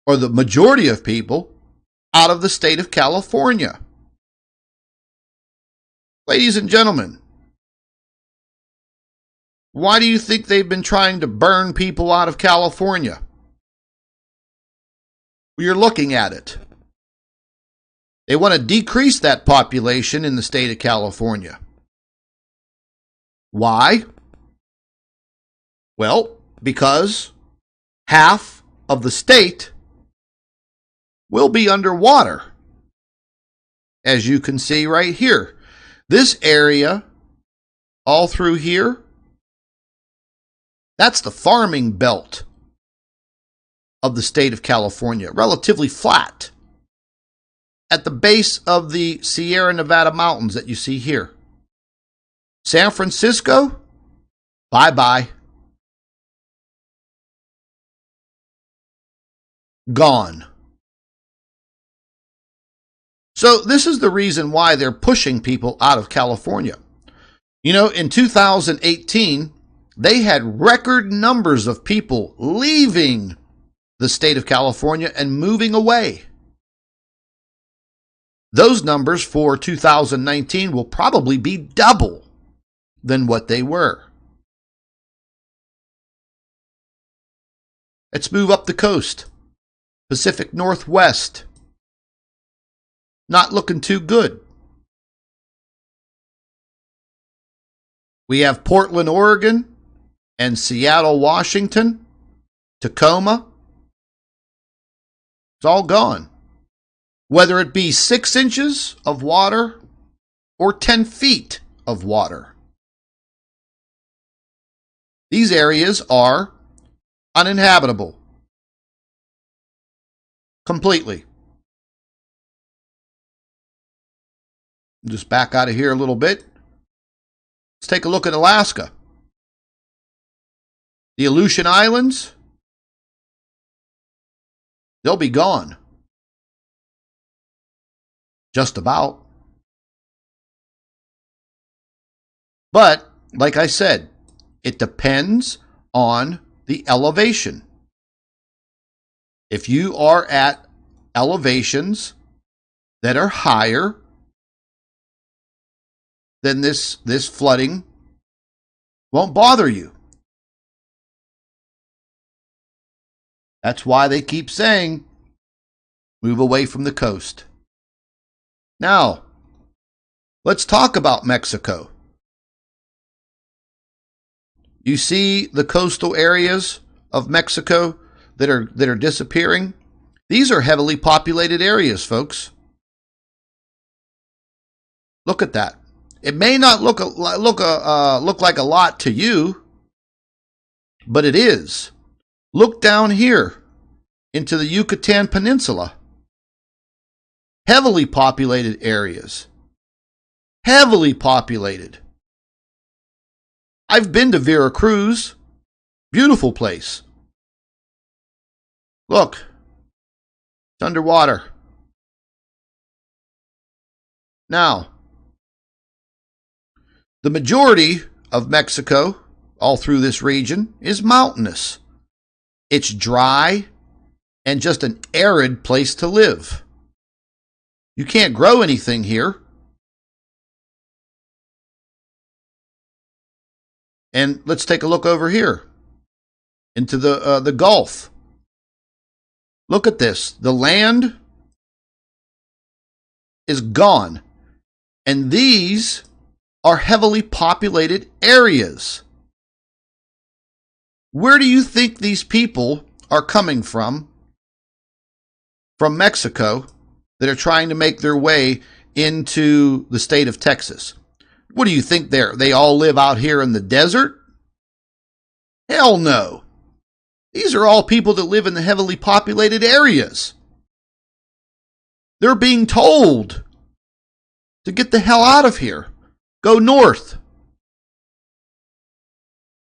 or the majority of people, out of the state of California. Ladies and gentlemen, why do you think they've been trying to burn people out of California? Well, you're looking at it. They want to decrease that population in the state of California. Why? Well, because half of the state will be underwater. As you can see right here. This area, all through here, that's the farming belt of the state of California. Relatively flat. At the base of the Sierra Nevada mountains that you see here. San Francisco, bye-bye. Gone. So this is the reason why they're pushing people out of California. You know, in 2018, they had record numbers of people leaving the state of California and moving away. Those numbers for 2019 will probably be double than what they were. Let's move up the coast. Pacific Northwest. Not looking too good. We have Portland, Oregon, and Seattle, Washington, Tacoma. It's all gone. Whether it be 6 inches of water or 10 feet of water. These areas are uninhabitable. Completely. Just back out of here a little bit. Let's take a look at Alaska. The Aleutian Islands, they'll be gone. Just about. But, like I said, it depends on the elevation. If you are at elevations that are higher, then this flooding won't bother you. That's why they keep saying, move away from the coast. Now, let's talk about Mexico. You see the coastal areas of Mexico that are disappearing? These are heavily populated areas, folks. Look at that. It may not look like a lot to you, but it is. Look down here into the Yucatan Peninsula. Heavily populated areas. Heavily populated. I've been to Veracruz. Beautiful place. Look. It's underwater. Now, the majority of Mexico, all through this region, is mountainous. It's dry and just an arid place to live. You can't grow anything here. And let's take a look over here into the Gulf. Look at this. The land is gone. And these are heavily populated areas. Where do you think these people are coming from Mexico, that are trying to make their way into the state of Texas? What do you think they all live out here in the desert? Hell no. These are all people that live in the heavily populated areas. They're being told to get the hell out of here. Go north.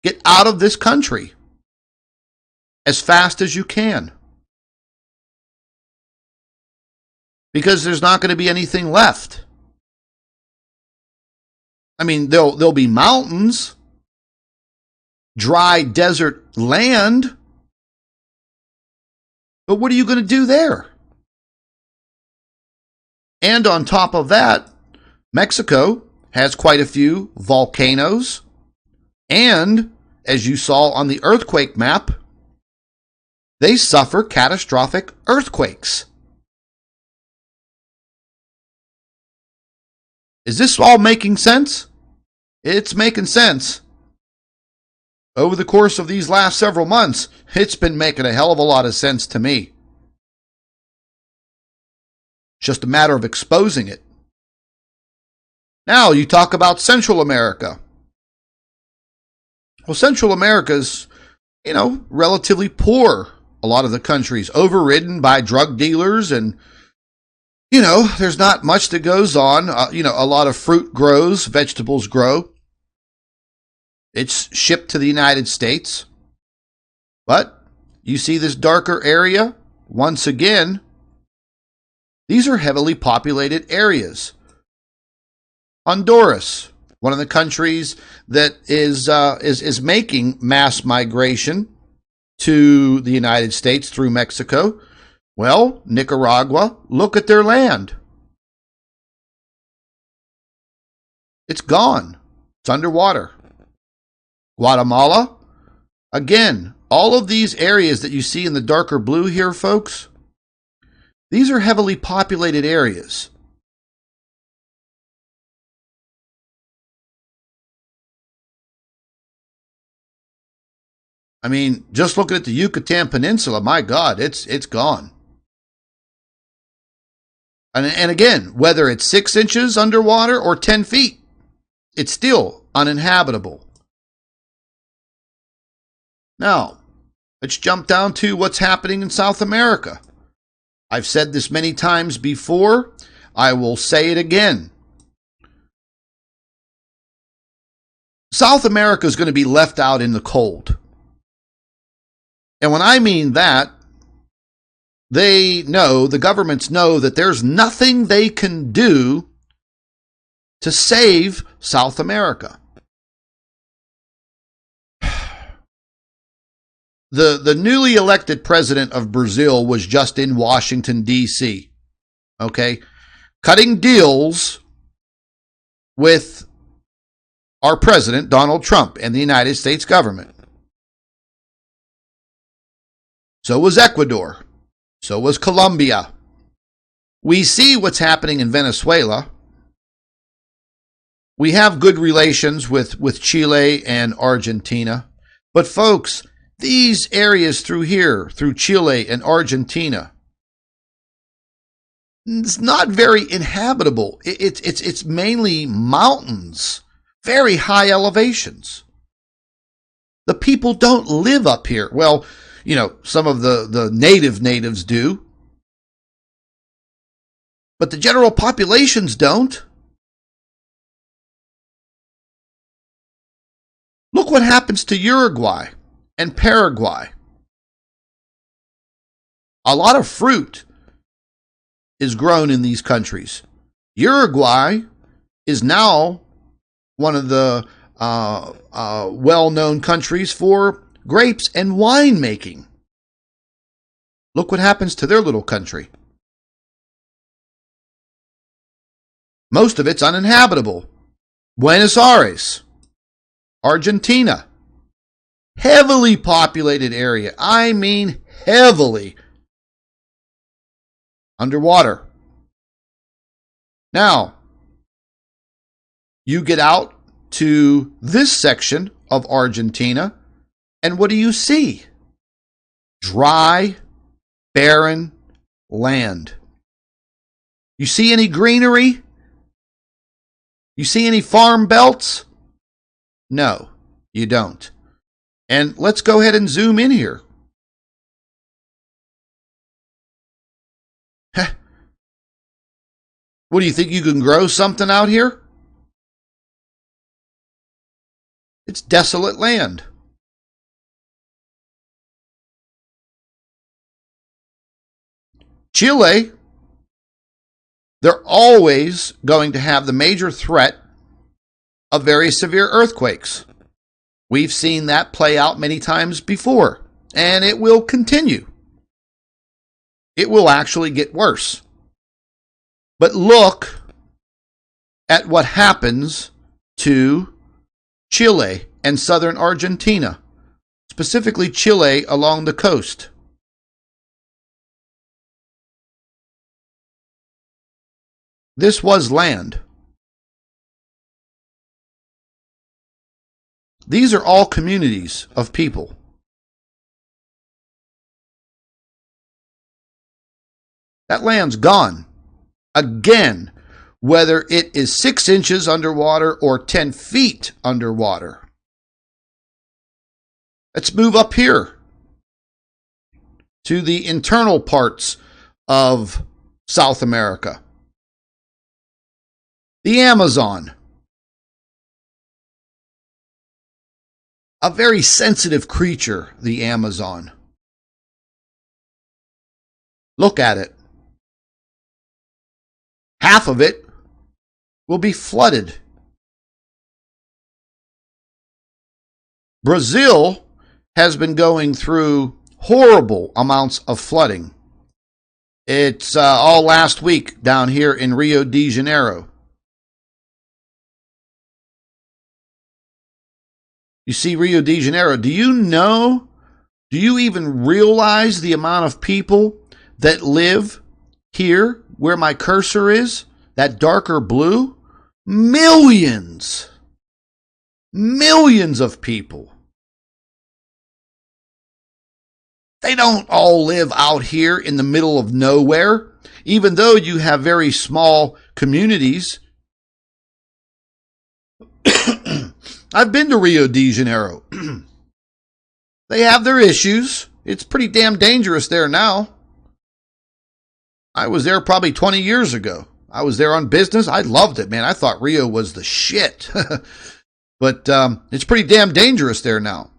Get out of this country as fast as you can. Because there's not going to be anything left. I mean, there'll be mountains, dry desert land, but what are you going to do there? And on top of that, Mexico has quite a few volcanoes, and as you saw on the earthquake map, they suffer catastrophic earthquakes. Is this all making sense? It's making sense. Over the course of these last several months, it's been making a hell of a lot of sense to me. It's just a matter of exposing it. Now you talk about Central America. Well, Central America's, relatively poor. A lot of the country's overridden by drug dealers and there's not much that goes on. A lot of fruit grows, vegetables grow. It's shipped to the United States. But you see this darker area? Once again, these are heavily populated areas. Honduras, one of the countries that is making mass migration to the United States through Mexico. Well, Nicaragua, look at their land. It's gone. It's underwater. Guatemala, again, all of these areas that you see in the darker blue here, folks, these are heavily populated areas. I mean, just looking at the Yucatan Peninsula, my God, it's gone. And again, whether it's 6 inches underwater or 10 feet, it's still uninhabitable. Now, let's jump down to what's happening in South America. I've said this many times before. I will say it again. South America is going to be left out in the cold. And when I mean that, the governments know that there's nothing they can do to save South America. The newly elected president of Brazil was just in Washington, D.C., okay? Cutting deals with our president, Donald Trump, and the United States government. So was Ecuador. So was Colombia. We see what's happening in Venezuela. We have good relations with Chile and Argentina. But folks, these areas through here, through Chile and Argentina, it's not very inhabitable. It's mainly mountains, very high elevations. The people don't live up here. Well, you know, some of the natives do. But the general populations don't. Look what happens to Uruguay and Paraguay. A lot of fruit is grown in these countries. Uruguay is now one of the well-known countries for grapes and winemaking. Look what happens to their little country. Most of it's uninhabitable. Buenos Aires, Argentina, heavily populated area. I mean heavily. Underwater. Now, you get out to this section of Argentina, and what do you see? Dry, barren land. You see any greenery? You see any farm belts? No, you don't. And let's go ahead and zoom in here. What do you think, you can grow something out here? It's desolate land. Chile, they're always going to have the major threat of very severe earthquakes. We've seen that play out many times before, and it will continue. It will actually get worse. But look at what happens to Chile and southern Argentina, specifically Chile along the coast. This was land. These are all communities of people. That land's gone. Again, whether it is 6 inches underwater or 10 feet underwater. Let's move up here to the internal parts of South America. The Amazon. A very sensitive creature, the Amazon. Look at it. Half of it will be flooded. Brazil has been going through horrible amounts of flooding. It's all last week down here in Rio de Janeiro. You see Rio de Janeiro. Do you even realize the amount of people that live here where my cursor is? That darker blue? Millions. Millions of people. They don't all live out here in the middle of nowhere, even though you have very small communities. I've been to Rio de Janeiro. They have their issues. It's pretty damn dangerous there now. I was there probably 20 years ago. I was there on business. I loved it, man. I thought Rio was the shit. But it's pretty damn dangerous there now.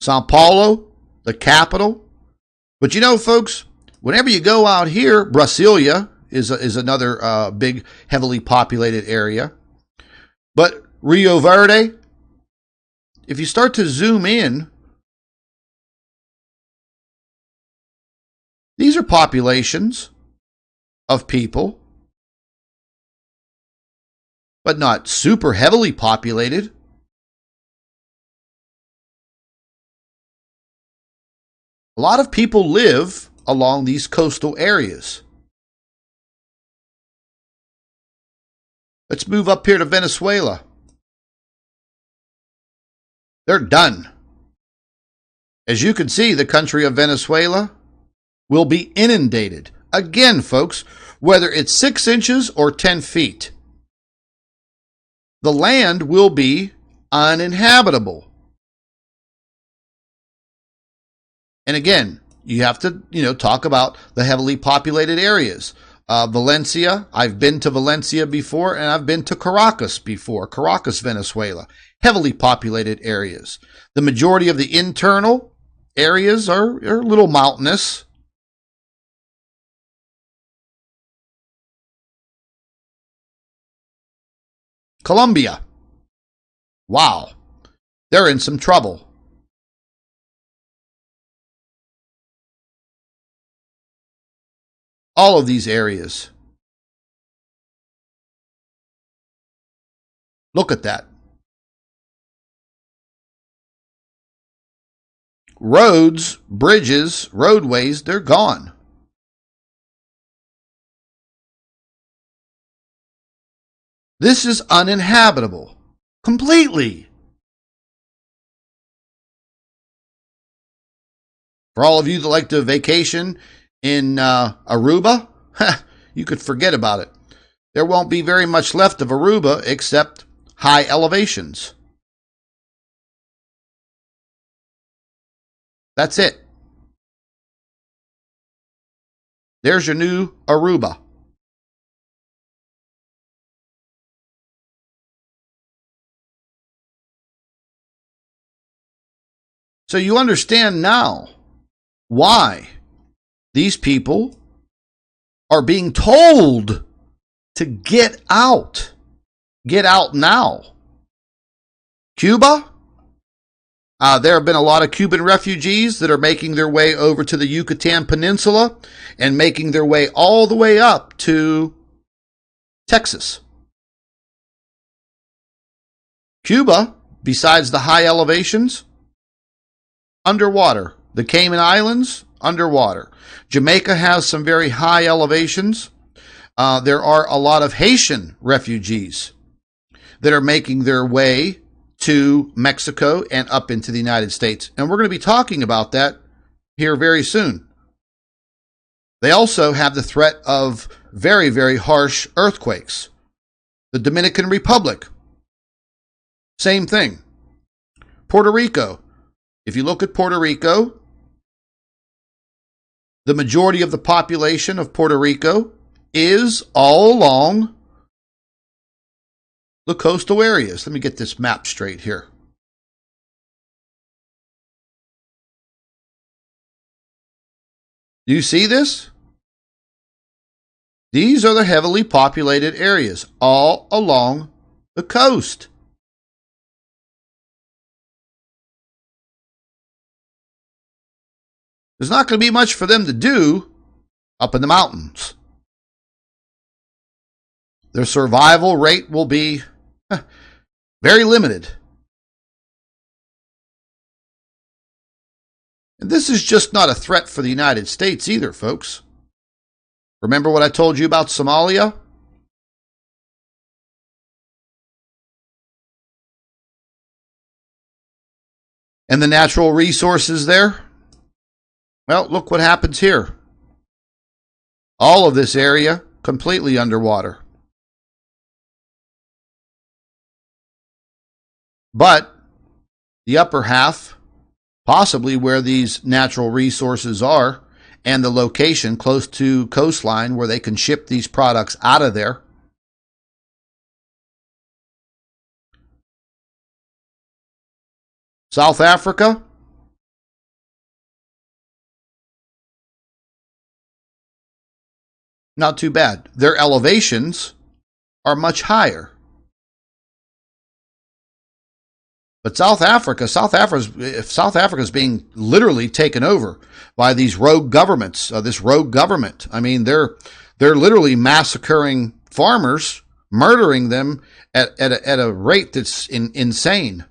Sao Paulo, the capital. But you know, folks, whenever you go out here, Brasilia is another big, heavily populated area. But Rio Verde, if you start to zoom in, these are populations of people. but not super heavily populated. A lot of people live along these coastal areas. Let's move up here to Venezuela. They're done. As you can see, the country of Venezuela will be inundated. Again, folks, whether it's 6 inches or 10 feet, the land will be uninhabitable. And again, you have to, talk about the heavily populated areas. Valencia, I've been to Valencia before, and I've been to Caracas before. Caracas, Venezuela. Heavily populated areas. The majority of the internal areas are a little mountainous. Colombia. Wow. They're in some trouble. All of these areas. Look at that. Roads, bridges, roadways, they're gone. This is uninhabitable. Completely. For all of you that like to vacation in Aruba, you could forget about it. There won't be very much left of Aruba except high elevations. That's it. There's your new Aruba. So you understand now why these people are being told to get out. Get out now. Cuba? There have been a lot of Cuban refugees that are making their way over to the Yucatan Peninsula and making their way all the way up to Texas. Cuba, besides the high elevations, underwater. The Cayman Islands, underwater. Jamaica has some very high elevations. There are a lot of Haitian refugees that are making their way to Mexico and up into the United States. And we're going to be talking about that here very soon. They also have the threat of very, very harsh earthquakes. The Dominican Republic, same thing. Puerto Rico. If you look at Puerto Rico, the majority of the population of Puerto Rico is all along the coastal areas. Let me get this map straight here. Do you see this? These are the heavily populated areas all along the coast. There's not going to be much for them to do up in the mountains. Their survival rate will be very limited. And this is just not a threat for the United States either, folks. Remember what I told you about Somalia? And the natural resources there? Well, look what happens here. All of this area completely underwater. But the upper half, possibly where these natural resources are, and the location close to coastline where they can ship these products out of there. South Africa. Not too bad. Their elevations are much higher. But South Africa is being literally taken over by these rogue governments, this rogue government. I mean, they're literally massacring farmers, murdering them at a rate that's insane.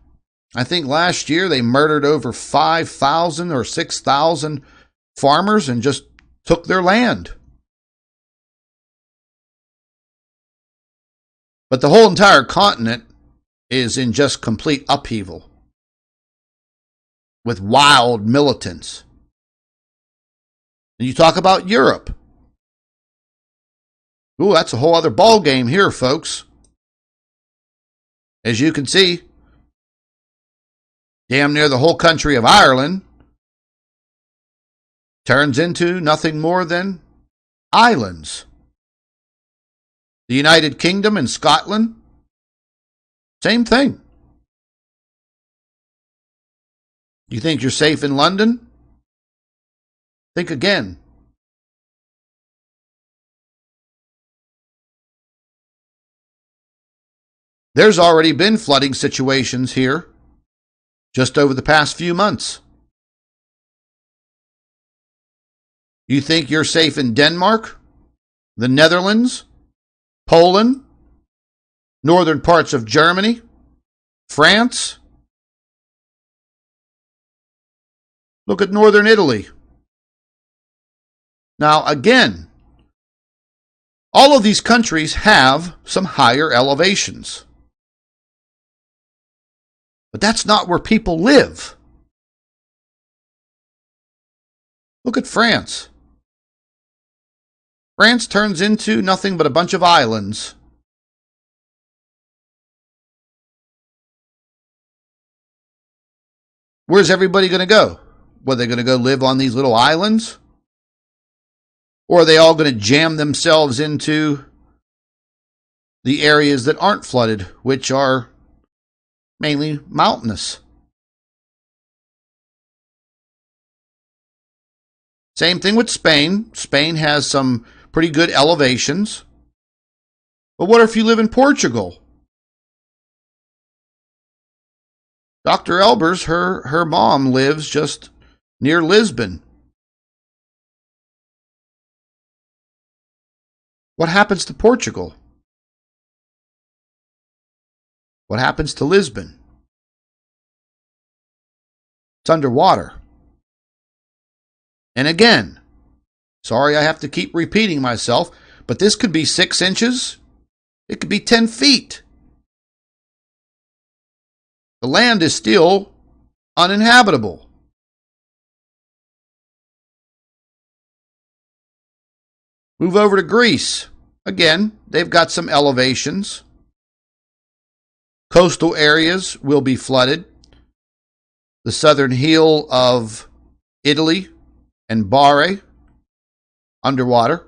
I think last year they murdered over 5,000 or 6,000 farmers and just took their land. But the whole entire continent is in just complete upheaval with wild militants. And you talk about Europe. Ooh, that's a whole other ball game here, folks. As you can see, damn near the whole country of Ireland turns into nothing more than islands. The United Kingdom and Scotland, same thing. You think you're safe in London? Think again. There's already been flooding situations here just over the past few months. You think you're safe in Denmark, the Netherlands, Poland, northern parts of Germany, France? Look at northern Italy. Now, again, all of these countries have some higher elevations. But that's not where people live. Look at France. France turns into nothing but a bunch of islands. Where's everybody going to go? Were they going to go live on these little islands? Or are they all going to jam themselves into the areas that aren't flooded, which are mainly mountainous? Same thing with Spain. Spain has some pretty good elevations. But what if you live in Portugal? Dr. Albers, her mom lives just near Lisbon. What happens to Portugal? What happens to Lisbon? It's underwater. And again, sorry I have to keep repeating myself, but this could be 6 inches. It could be 10 feet. The land is still uninhabitable. Move over to Greece. Again, they've got some elevations. Coastal areas will be flooded. The southern heel of Italy and Bari, underwater.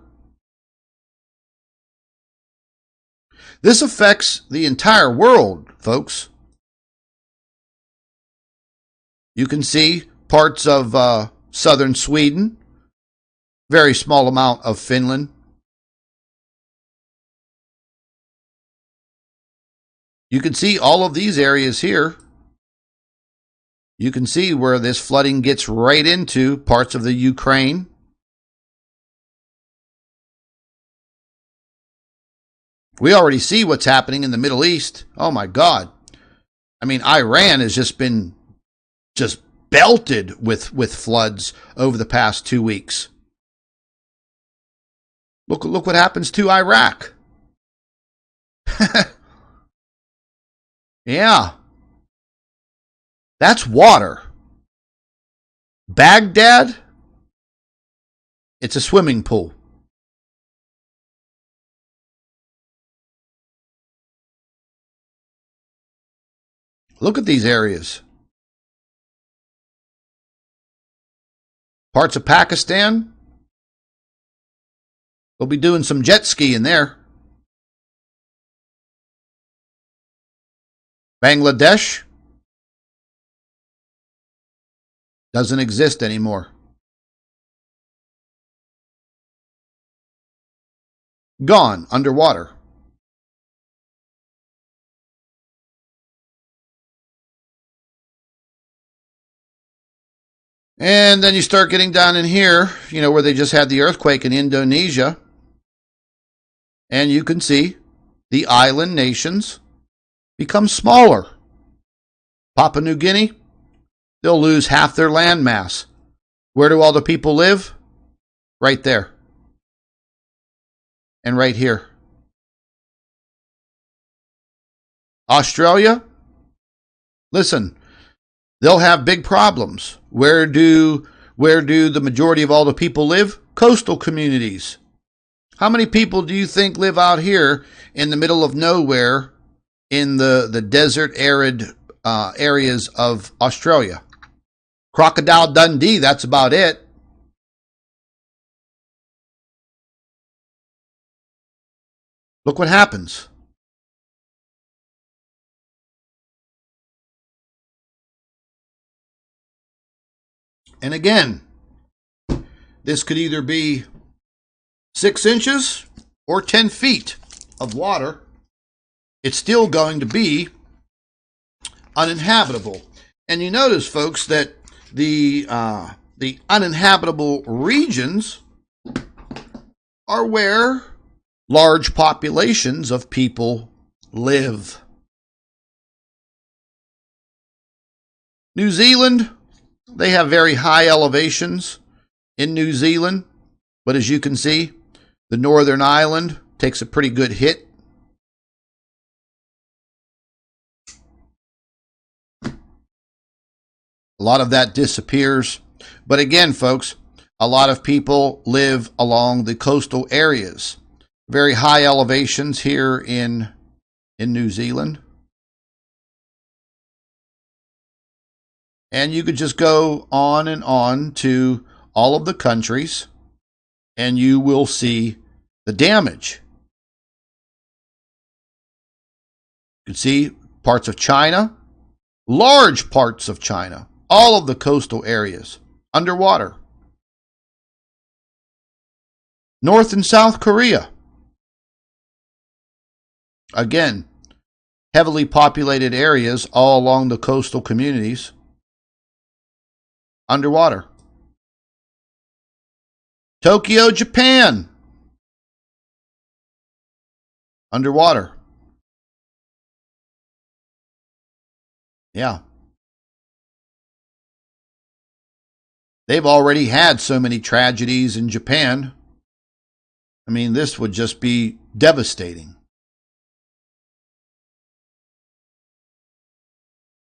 This affects the entire world, folks. You can see parts of southern Sweden, very small amount of Finland. You can see all of these areas here. You can see where this flooding gets right into parts of the Ukraine. We already see what's happening in the Middle East. Oh my God. I mean, Iran has just been belted with floods over the past 2 weeks. Look what happens to Iraq. Yeah. That's water. Baghdad, it's a swimming pool. Look at these areas. Parts of Pakistan, we'll be doing some jet skiing there. Bangladesh doesn't exist anymore. Gone underwater. And then you start getting down in here, where they just had the earthquake in Indonesia. And you can see the island nations become smaller. Papua New Guinea, they'll lose half their land mass. Where do all the people live? Right there. And right here. Australia, listen, they'll have big problems. Where do the majority of all the people live? Coastal communities. How many people do you think live out here in the middle of nowhere in the desert, arid areas of Australia? Crocodile Dundee, that's about it. Look what happens. And again, this could either be 6 inches or 10 feet of water. It's still going to be uninhabitable. And you notice, folks, that the uninhabitable regions are where large populations of people live. New Zealand, they have very high elevations in New Zealand, but as you can see, the Northern Island takes a pretty good hit. A lot of that disappears. But again, folks, a lot of people live along the coastal areas. Very high elevations here in New Zealand. And you could just go on and on to all of the countries, and you will see the damage. You can see parts of China, large parts of China, all of the coastal areas underwater. North and South Korea. Again, heavily populated areas all along the coastal communities underwater. Tokyo, Japan, underwater. Yeah. They've already had so many tragedies in Japan. I mean, this would just be devastating.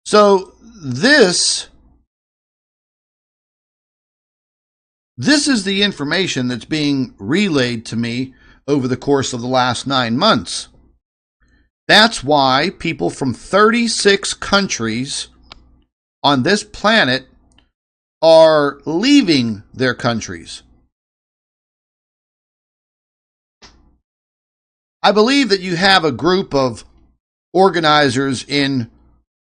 So this is the information that's being relayed to me over the course of the last 9 months. That's why people from 36 countries on this planet are leaving their countries. I believe that you have a group of organizers in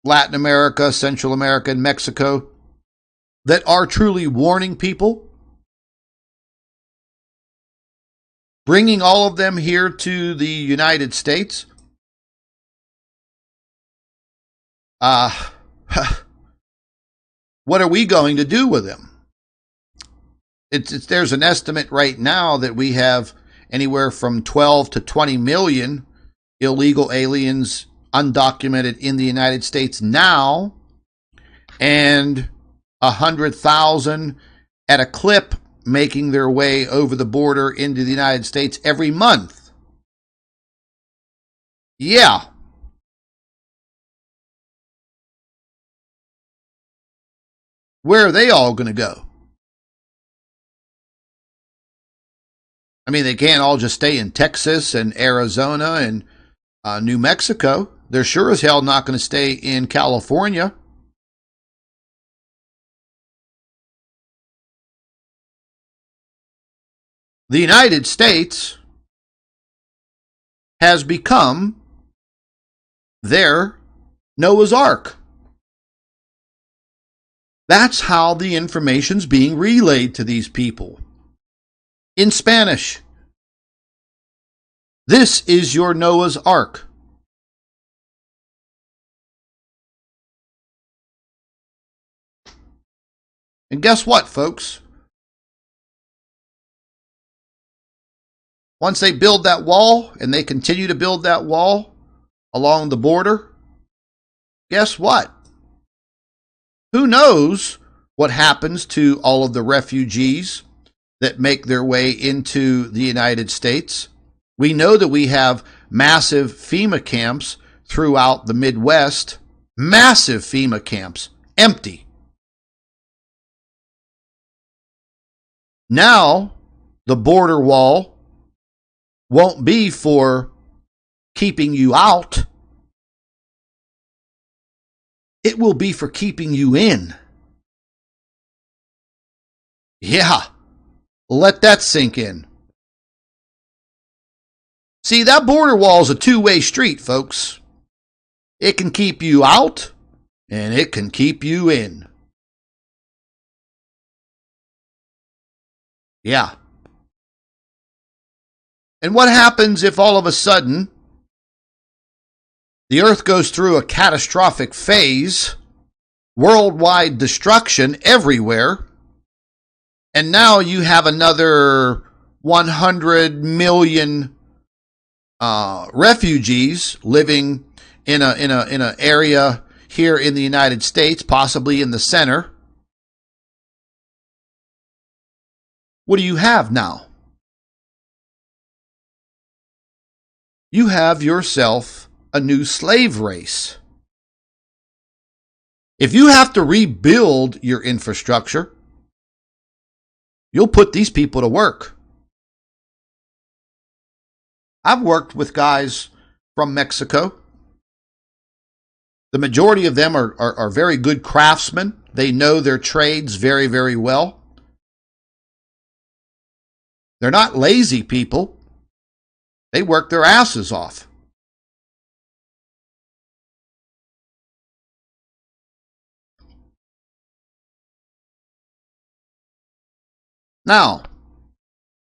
Latin America, Central America, and Mexico that are truly warning people, bringing all of them here to the United States. What are we going to do with them? There's an estimate right now that we have anywhere from 12 to 20 million illegal aliens undocumented in the United States now, and 100,000 at a clip making their way over the border into the United States every month. Yeah. Where are they all going to go? I mean, they can't all just stay in Texas and Arizona and New Mexico. They're sure as hell not going to stay in California. The United States has become their Noah's Ark. That's how the information's being relayed to these people. In Spanish. This is your Noah's Ark. And guess what, folks? once they build that wall and they continue to build that wall along the border, guess what? Who knows what happens to all of the refugees that make their way into the United States? We know that we have massive FEMA camps throughout the Midwest. Massive FEMA camps, empty. Now, the border wall won't be for keeping you out. It will be for keeping you in. Yeah, let that sink in. See, that border wall is a two-way street, folks. It can keep you out, and it can keep you in. Yeah. And what happens if all of a sudden the Earth goes through a catastrophic phase, worldwide destruction everywhere, and now you have another 100 million refugees living in a area here in the United States, possibly in the center? What do you have now? You have yourself a new slave race. If you have to rebuild your infrastructure, you'll put these people to work. I've worked with guys from Mexico. The majority of them are very good craftsmen. They know their trades very, very well. They're not lazy people. They work their asses off. Now,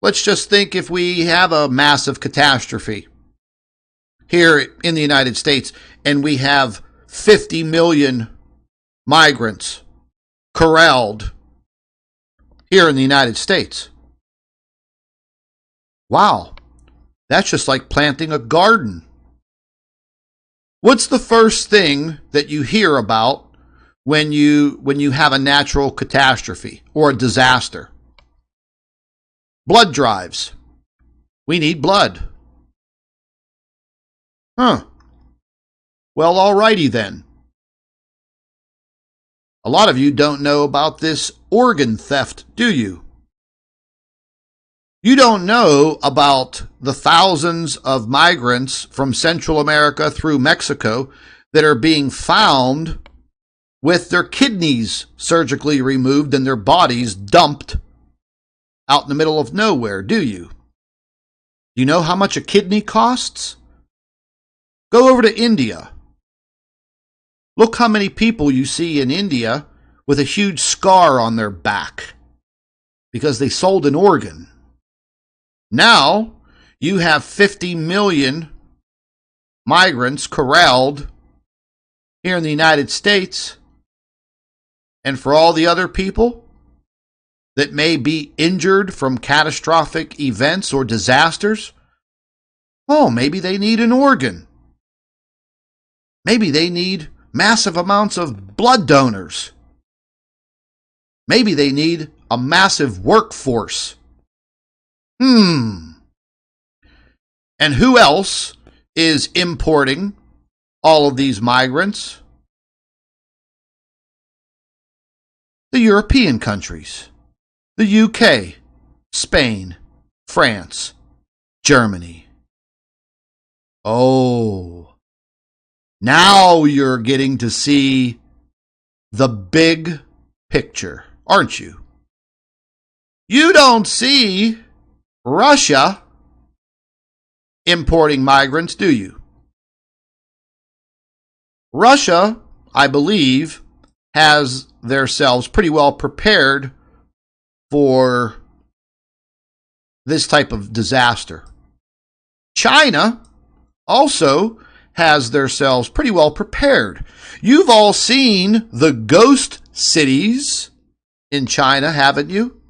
let's just think if we have a massive catastrophe here in the United States and we have 50 million migrants corralled here in the United States. Wow, that's just like planting a garden. What's the first thing that you hear about when you have a natural catastrophe or a disaster? Blood drives. We need blood. Huh. Well, alrighty then. A lot of you don't know about this organ theft, do you? You don't know about the thousands of migrants from Central America through Mexico that are being found with their kidneys surgically removed and their bodies dumped out in the middle of nowhere, do you? You know how much a kidney costs? Go over to India. Look how many people you see in India with a huge scar on their back because they sold an organ. Now, you have 50 million migrants corralled here in the United States. And for all the other people that may be injured from catastrophic events or disasters, oh, maybe they need an organ. Maybe they need massive amounts of blood donors. Maybe they need a massive workforce. And who else is importing all of these migrants? The European countries. The UK, Spain, France, Germany. Oh, now you're getting to see the big picture, aren't you? You don't see Russia importing migrants, do you? Russia, I believe, has themselves pretty well prepared for this type of disaster. China also has themselves pretty well prepared. You've all seen the ghost cities in China, haven't you?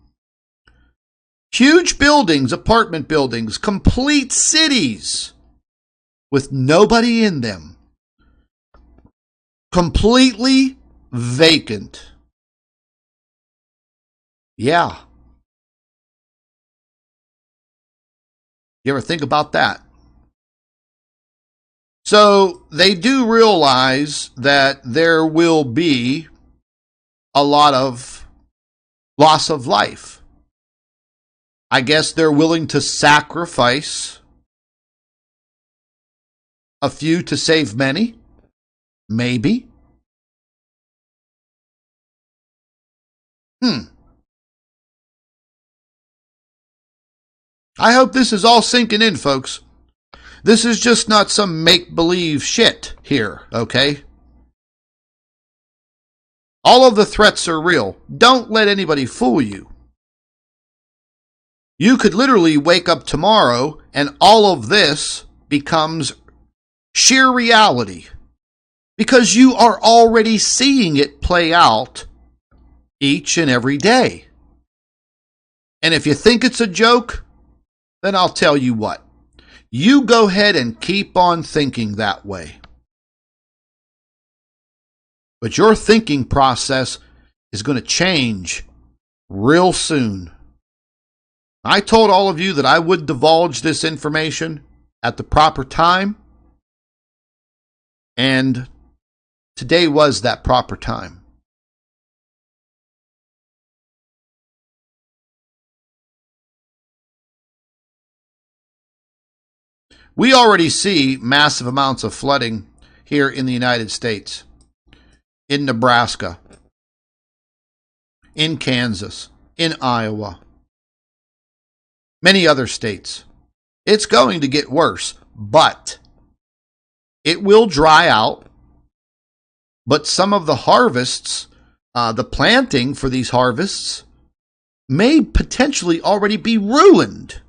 Huge buildings, apartment buildings, complete cities with nobody in them. Completely vacant. Yeah. You ever think about that? So they do realize that there will be a lot of loss of life. I guess they're willing to sacrifice a few to save many. Maybe. I hope this is all sinking in, folks. This is just not some make-believe shit here, okay? All of the threats are real. Don't let anybody fool you. You could literally wake up tomorrow and all of this becomes sheer reality because you are already seeing it play out each and every day. And if you think it's a joke, then I'll tell you what. You go ahead and keep on thinking that way. But your thinking process is going to change real soon. I told all of you that I would divulge this information at the proper time. And today was that proper time. We already see massive amounts of flooding here in the United States, in Nebraska, in Kansas, in Iowa, many other states. It's going to get worse, but it will dry out. But some of the harvests, the planting for these harvests, may potentially already be ruined.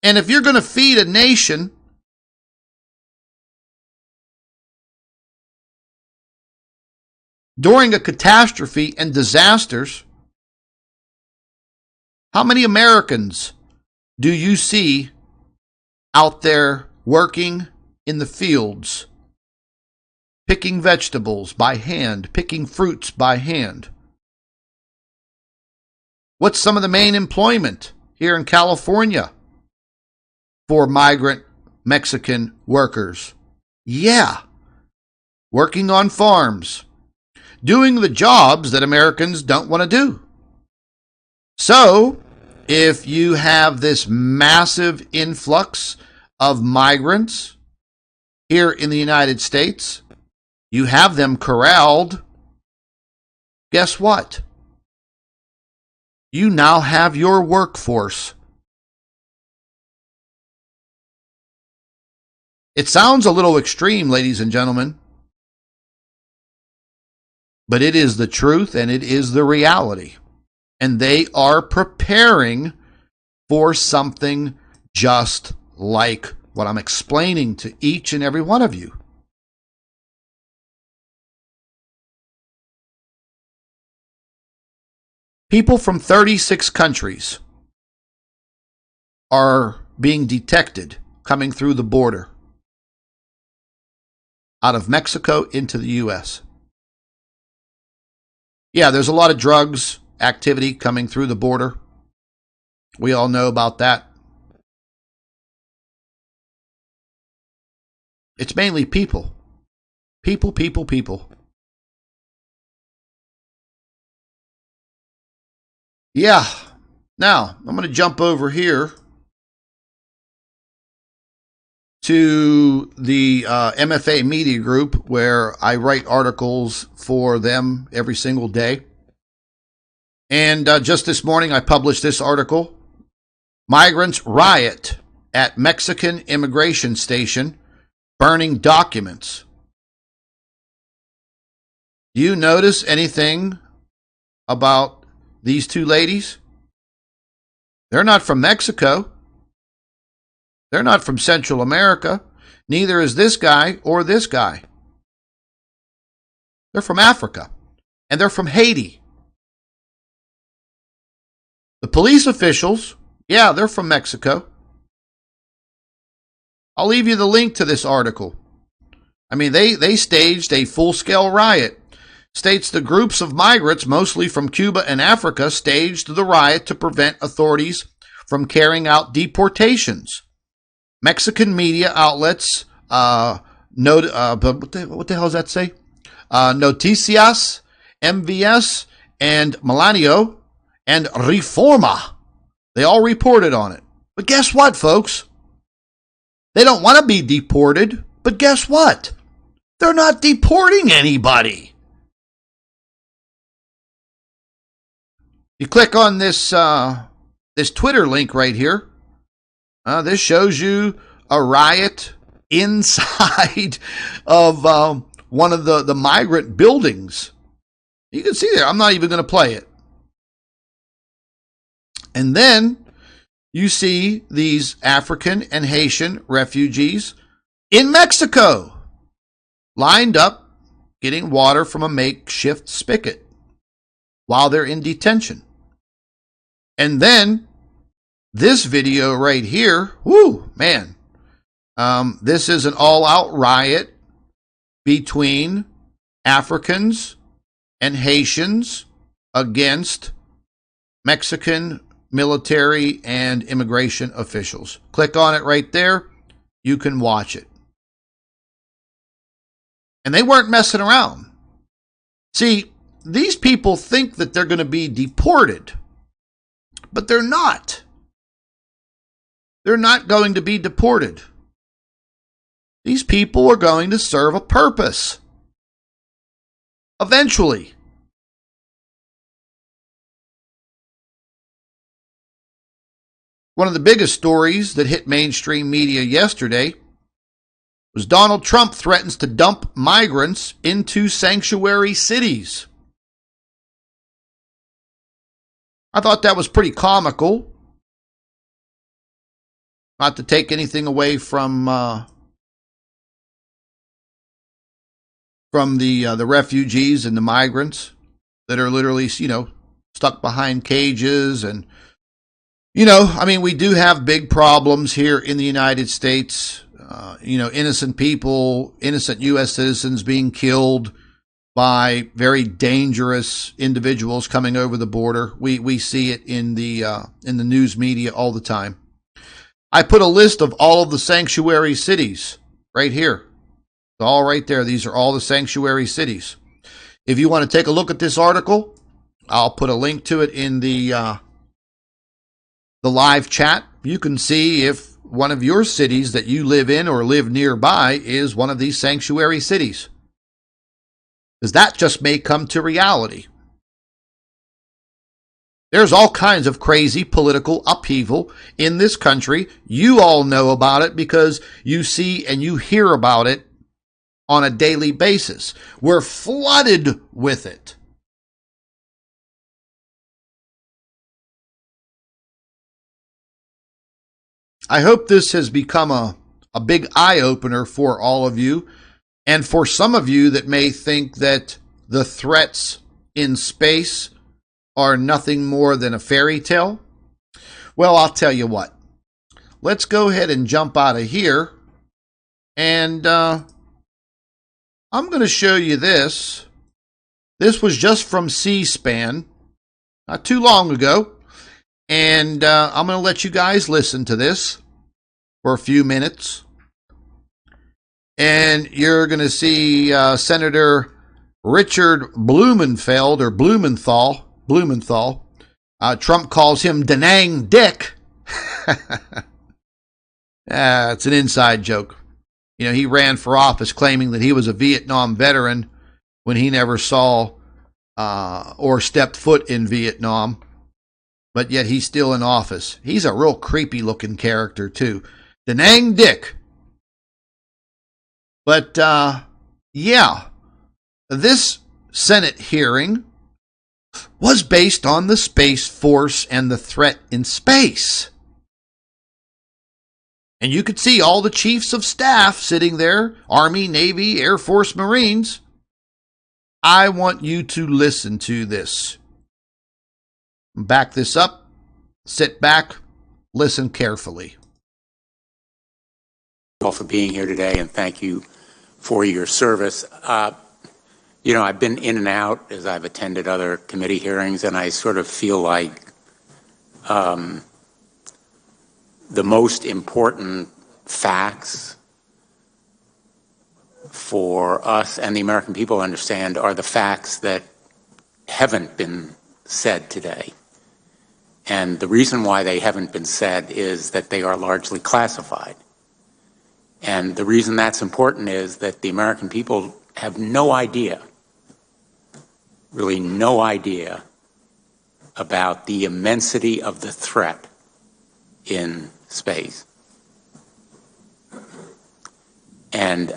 And if you're going to feed a nation during a catastrophe and disasters, how many Americans do you see out there working in the fields, picking vegetables by hand, picking fruits by hand? What's some of the main employment here in California for migrant Mexican workers? Yeah, working on farms, doing the jobs that Americans don't want to do. So, if you have this massive influx of migrants here in the United States, you have them corralled, guess what? You now have your workforce. It sounds a little extreme, ladies and gentlemen, but it is the truth and it is the reality. And they are preparing for something just like what I'm explaining to each and every one of you. People from 36 countries are being detected coming through the border out of Mexico into the U.S. Yeah, there's a lot of drugs activity coming through the border. We all know about that. It's mainly people. People. Yeah. Now, I'm going to jump over here to the MFA Media Group, where I write articles for them every single day. And just this morning, I published this article. Migrants riot at Mexican immigration station, burning documents. Do you notice anything about these two ladies? They're not from Mexico. They're not from Central America. Neither is this guy or this guy. They're from Africa. And they're from Haiti. The police officials, yeah, they're from Mexico. I'll leave you the link to this article. I mean, they staged a full-scale riot. States the groups of migrants, mostly from Cuba and Africa, staged the riot to prevent authorities from carrying out deportations. Mexican media outlets, what the hell does that say? Noticias, MVS, and Milenio, and Reforma. They all reported on it. But guess what, folks? They don't want to be deported, but guess what? They're not deporting anybody. You click on this this Twitter link right here. This shows you a riot inside of one of the migrant buildings. You can see there. I'm not even going to play it. And then you see these African and Haitian refugees in Mexico lined up getting water from a makeshift spigot while they're in detention. And then this video right here, whoo, man, this is an all-out riot between Africans and Haitians against Mexican military and immigration officials. Click on it right there. You can watch it. And they weren't messing around. See, these people think that they're going to be deported, but they're not. They're not going to be deported. These people are going to serve a purpose. Eventually. One of the biggest stories that hit mainstream media yesterday was Donald Trump threatens to dump migrants into sanctuary cities. I thought that was pretty comical. Not to take anything away from the refugees and the migrants that are literally, stuck behind cages. And, I mean, we do have big problems here in the United States. Innocent people, innocent U.S. citizens being killed by very dangerous individuals coming over the border. We see it in the news media all the time. I put a list of all of the sanctuary cities right here. It's all right there. These are all the sanctuary cities. If you want to take a look at this article, I'll put a link to it in the live chat. You can see if one of your cities that you live in or live nearby is one of these sanctuary cities. Because that just may come to reality. There's all kinds of crazy political upheaval in this country. You all know about it because you see and you hear about it on a daily basis. We're flooded with it. I hope this has become a big eye-opener for all of you, and for some of you that may think that the threats in space are nothing more than a fairy tale. Well, I'll tell you what. Let's go ahead and jump out of here, and I'm going to show you this. This was just from C-SPAN, not too long ago. And I'm going to let you guys listen to this for a few minutes. And you're going to see Senator Richard Blumenfeld, or Blumenthal. Trump calls him Da Nang Dick. It's an inside joke. He ran for office claiming that he was a Vietnam veteran when he never saw or stepped foot in Vietnam. But yet he's still in office. He's a real creepy looking character too. Da Nang Dick. But yeah, this Senate hearing was based on the Space Force and the threat in space. And you could see all the chiefs of staff sitting there, Army, Navy, Air Force, Marines. I want you to listen to this. Back this up Sit back, listen carefully. All for being here today, and thank you for your service. I've been in and out as I've attended other committee hearings, and I sort of feel like the most important facts for us and the American people to understand are the facts that haven't been said today. And the reason why they haven't been said is that they are largely classified. And the reason that's important is that the American people have no idea, really no idea, about the immensity of the threat in space. And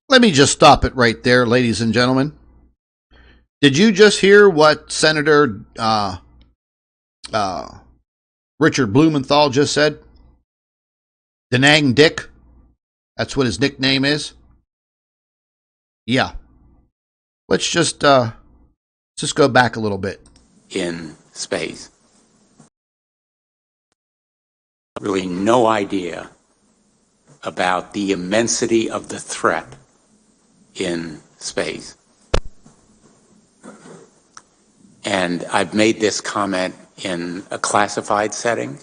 let me just stop it right there, ladies and gentlemen. Did you just hear what Senator Richard Blumenthal just said? Denang Dick. That's what his nickname is. Yeah. Let's just go back a little bit. In space. Really no idea about the immensity of the threat in space. And I've made this comment in a classified setting,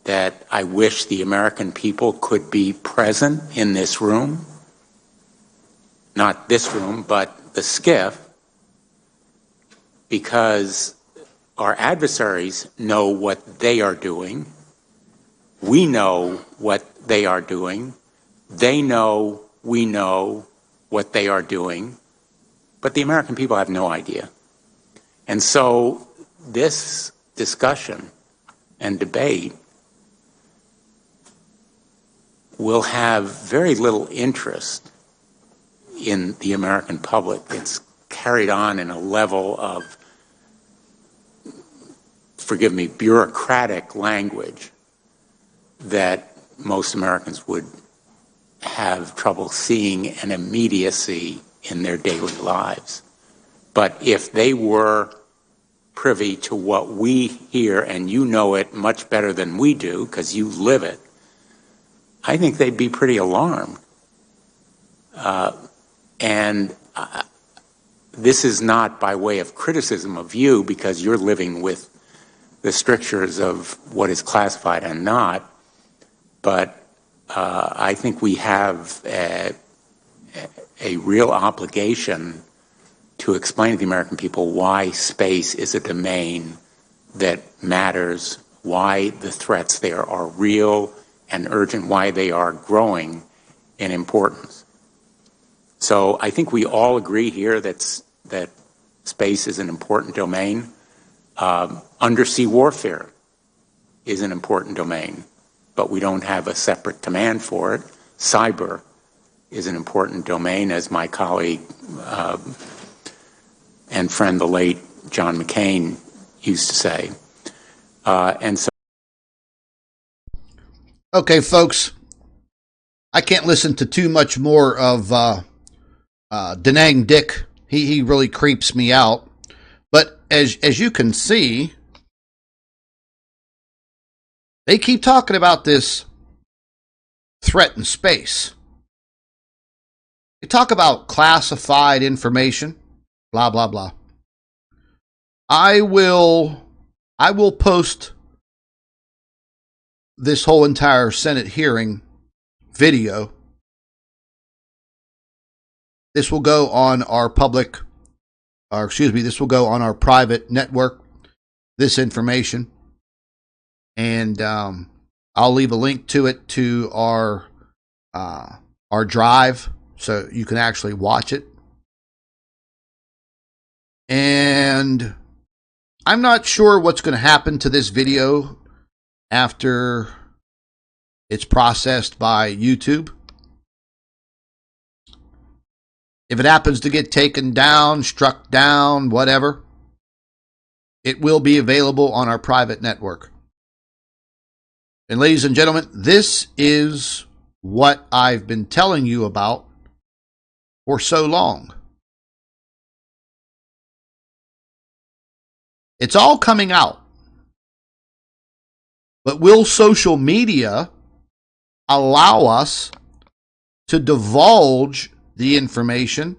that I wish the American people could be present in this room, not this room, but the skiff, because our adversaries know what they are doing. We know what they are doing. They know we know what they are doing, but the American people have no idea. And so this discussion and debate will have very little interest in the American public. It's carried on in a level of, forgive me, bureaucratic language that most Americans would have trouble seeing an immediacy in their daily lives. But if they were privy to what we hear, and you know it much better than we do because you live it, I think they'd be pretty alarmed. This is not by way of criticism of you, because you're living with the strictures of what is classified and not, but I think we have a real obligation to explain to the American people why space is a domain that matters, why the threats there are real and urgent, why they are growing in importance. So I think we all agree here that space is an important domain. Undersea warfare is an important domain, but we don't have a separate command for it. Cyber is an important domain, as my colleague and friend, the late John McCain, used to say. Okay, folks, I can't listen to too much more of Denang Dick. He really creeps me out. But as you can see, they keep talking about this threat in space. They talk about classified information, blah, blah, blah. I will post this whole entire Senate hearing video. This will go on our this will go on our private network, this information. And I'll leave a link to it to our drive so you can actually watch it. And I'm not sure what's going to happen to this video after it's processed by YouTube. If it happens to get taken down, struck down, whatever, it will be available on our private network. And ladies and gentlemen, this is what I've been telling you about for so long. It's all coming out. But will social media allow us to divulge the information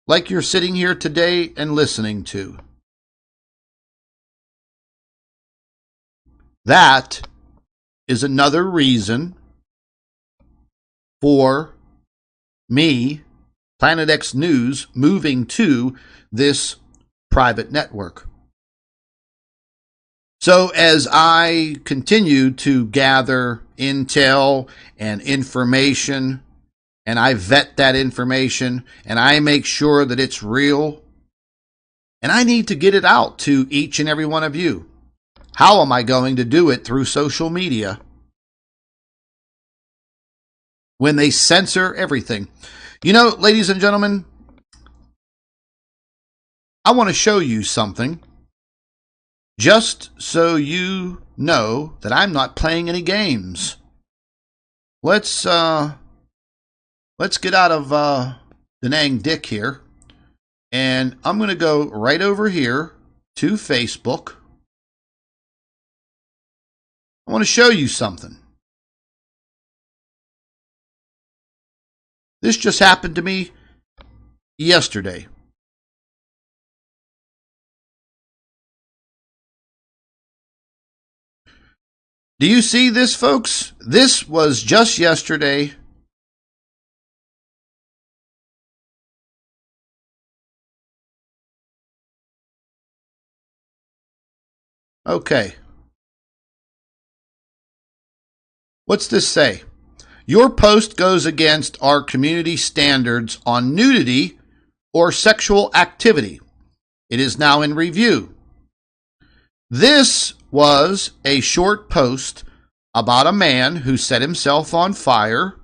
like you're sitting here today and listening to? That is another reason for me, Planet X News, moving to this private network. So as I continue to gather intel and information, and I vet that information, and I make sure that it's real, and I need to get it out to each and every one of you. How am I going to do it? Through social media, when they censor everything. You know, ladies and gentlemen, I want to show you something, just so you know that I'm not playing any games. Let's get out of Da Nang Dick here, and I'm going to go right over here to Facebook. I want to show you something. This just happened to me yesterday. Do you see this, folks? This was just yesterday. Okay. What's this say? Your post goes against our community standards on nudity or sexual activity. It is now in review. This was a short post about a man who set himself on fire,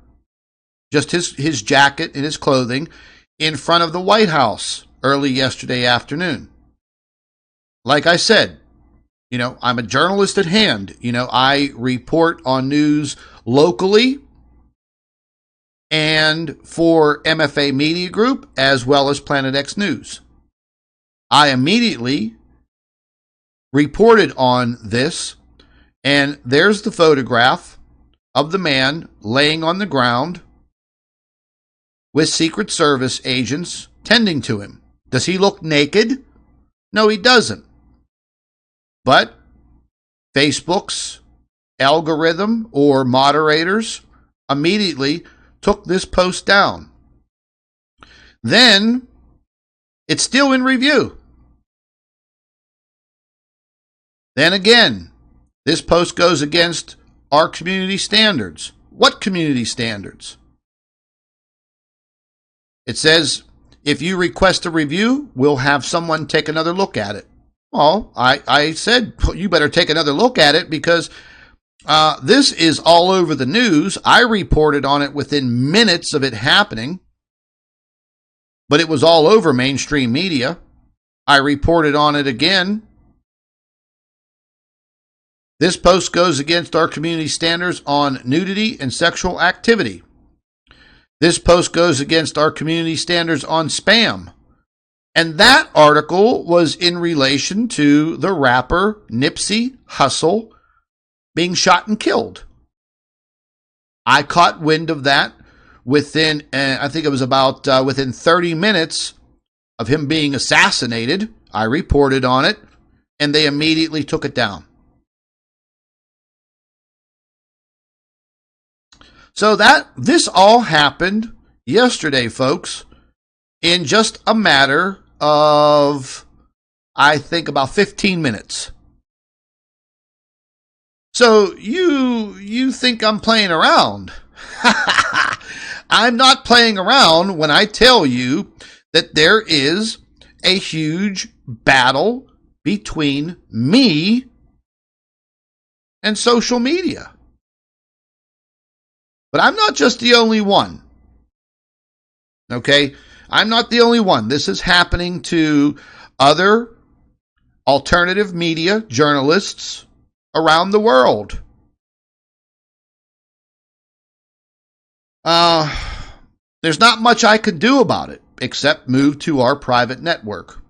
just his jacket and his clothing, in front of the White House early yesterday afternoon. Like I said, you know, I'm a journalist at hand. You know, I report on news locally and for MFA Media Group as well as Planet X News. I immediately reported on this, and there's the photograph of the man laying on the ground with Secret Service agents tending to him. Does he look naked? No, he doesn't. But Facebook's algorithm or moderators immediately took this post down. Then it's still in review. Then again, this post goes against our community standards. What community standards? It says, if you request a review, we'll have someone take another look at it. Well, I said, you better take another look at it because this is all over the news. I reported on it within minutes of it happening, but it was all over mainstream media. I reported on it again. This post goes against our community standards on nudity and sexual activity. This post goes against our community standards on spam. And that article was in relation to the rapper Nipsey Hussle being shot and killed. I caught wind of that within, I think it was about within 30 minutes of him being assassinated. I reported on it, and they immediately took it down. So this all happened yesterday, folks, in just a matter of, I think, about 15 minutes. So you think I'm playing around. I'm not playing around when I tell you that there is a huge battle between me and social media. But I'm not just the only one. Okay? I'm not the only one. This is happening to other alternative media journalists around the world. There's not much I could do about it except move to our private network.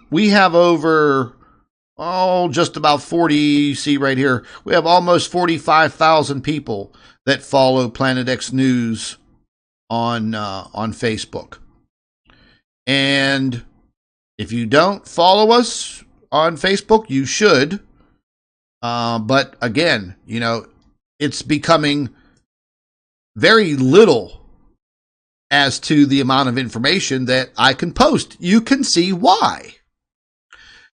We have over, just about 40, see right here, we have almost 45,000 people that follow Planet X News on Facebook. And if you don't follow us on Facebook, you should. But again, it's becoming very little as to the amount of information that I can post. You can see why.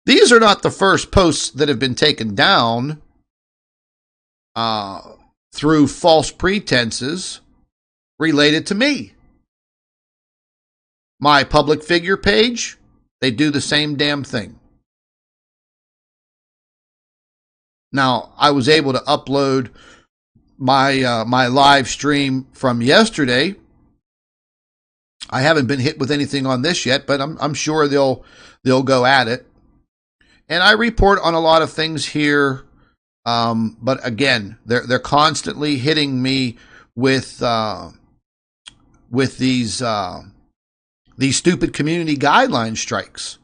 These are not the first posts that have been taken down through false pretenses related to me. My public figure page, they do the same damn thing. Now, I was able to upload my live stream from yesterday. I haven't been hit with anything on this yet, but I'm sure they'll go at it. And I report on a lot of things here, but again, they're constantly hitting me with these stupid community guideline strikes.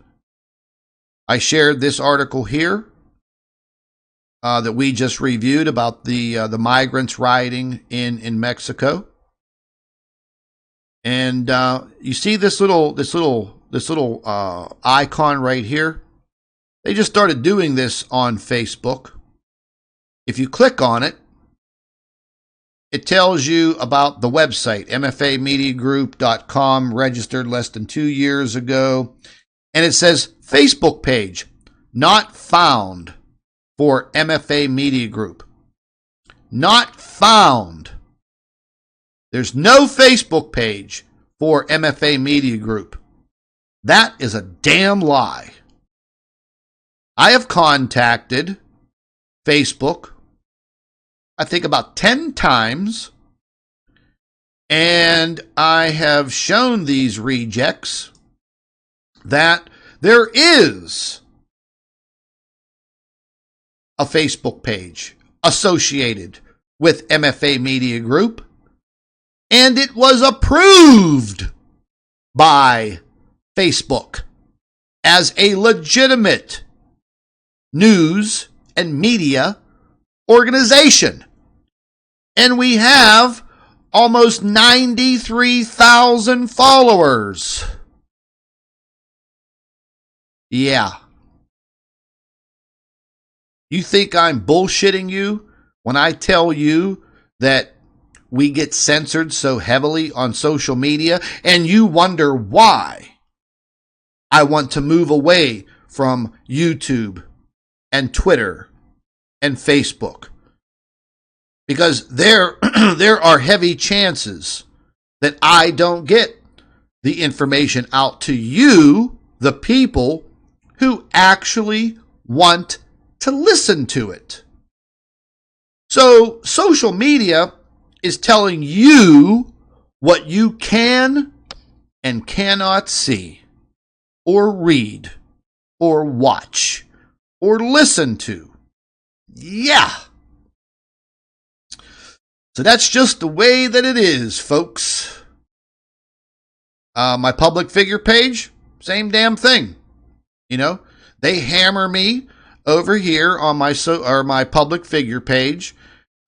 I shared this article here that we just reviewed about the migrants rioting in Mexico. And you see this little icon right here. They just started doing this on Facebook. If you click on it, it tells you about the website, mfamediagroup.com, registered less than 2 years ago. And it says Facebook page, not found for MFA Media Group. Not found. There's no Facebook page for MFA Media Group. That is a damn lie. I have contacted Facebook, I think about 10 times, and I have shown these rejects that there is a Facebook page associated with MFA Media Group, and it was approved by Facebook as a legitimate news and media organization. And we have almost 93,000 followers. Yeah. You think I'm bullshitting you when I tell you that we get censored so heavily on social media, and you wonder why I want to move away from YouTube and Twitter and Facebook? Because there are heavy chances that I don't get the information out to you, the people who actually want to listen to it. So social media is telling you what you can and cannot see, or read, or watch, or listen to. Yeah. So that's just the way that it is, folks. My public figure page, same damn thing. They hammer me over here on my public figure page.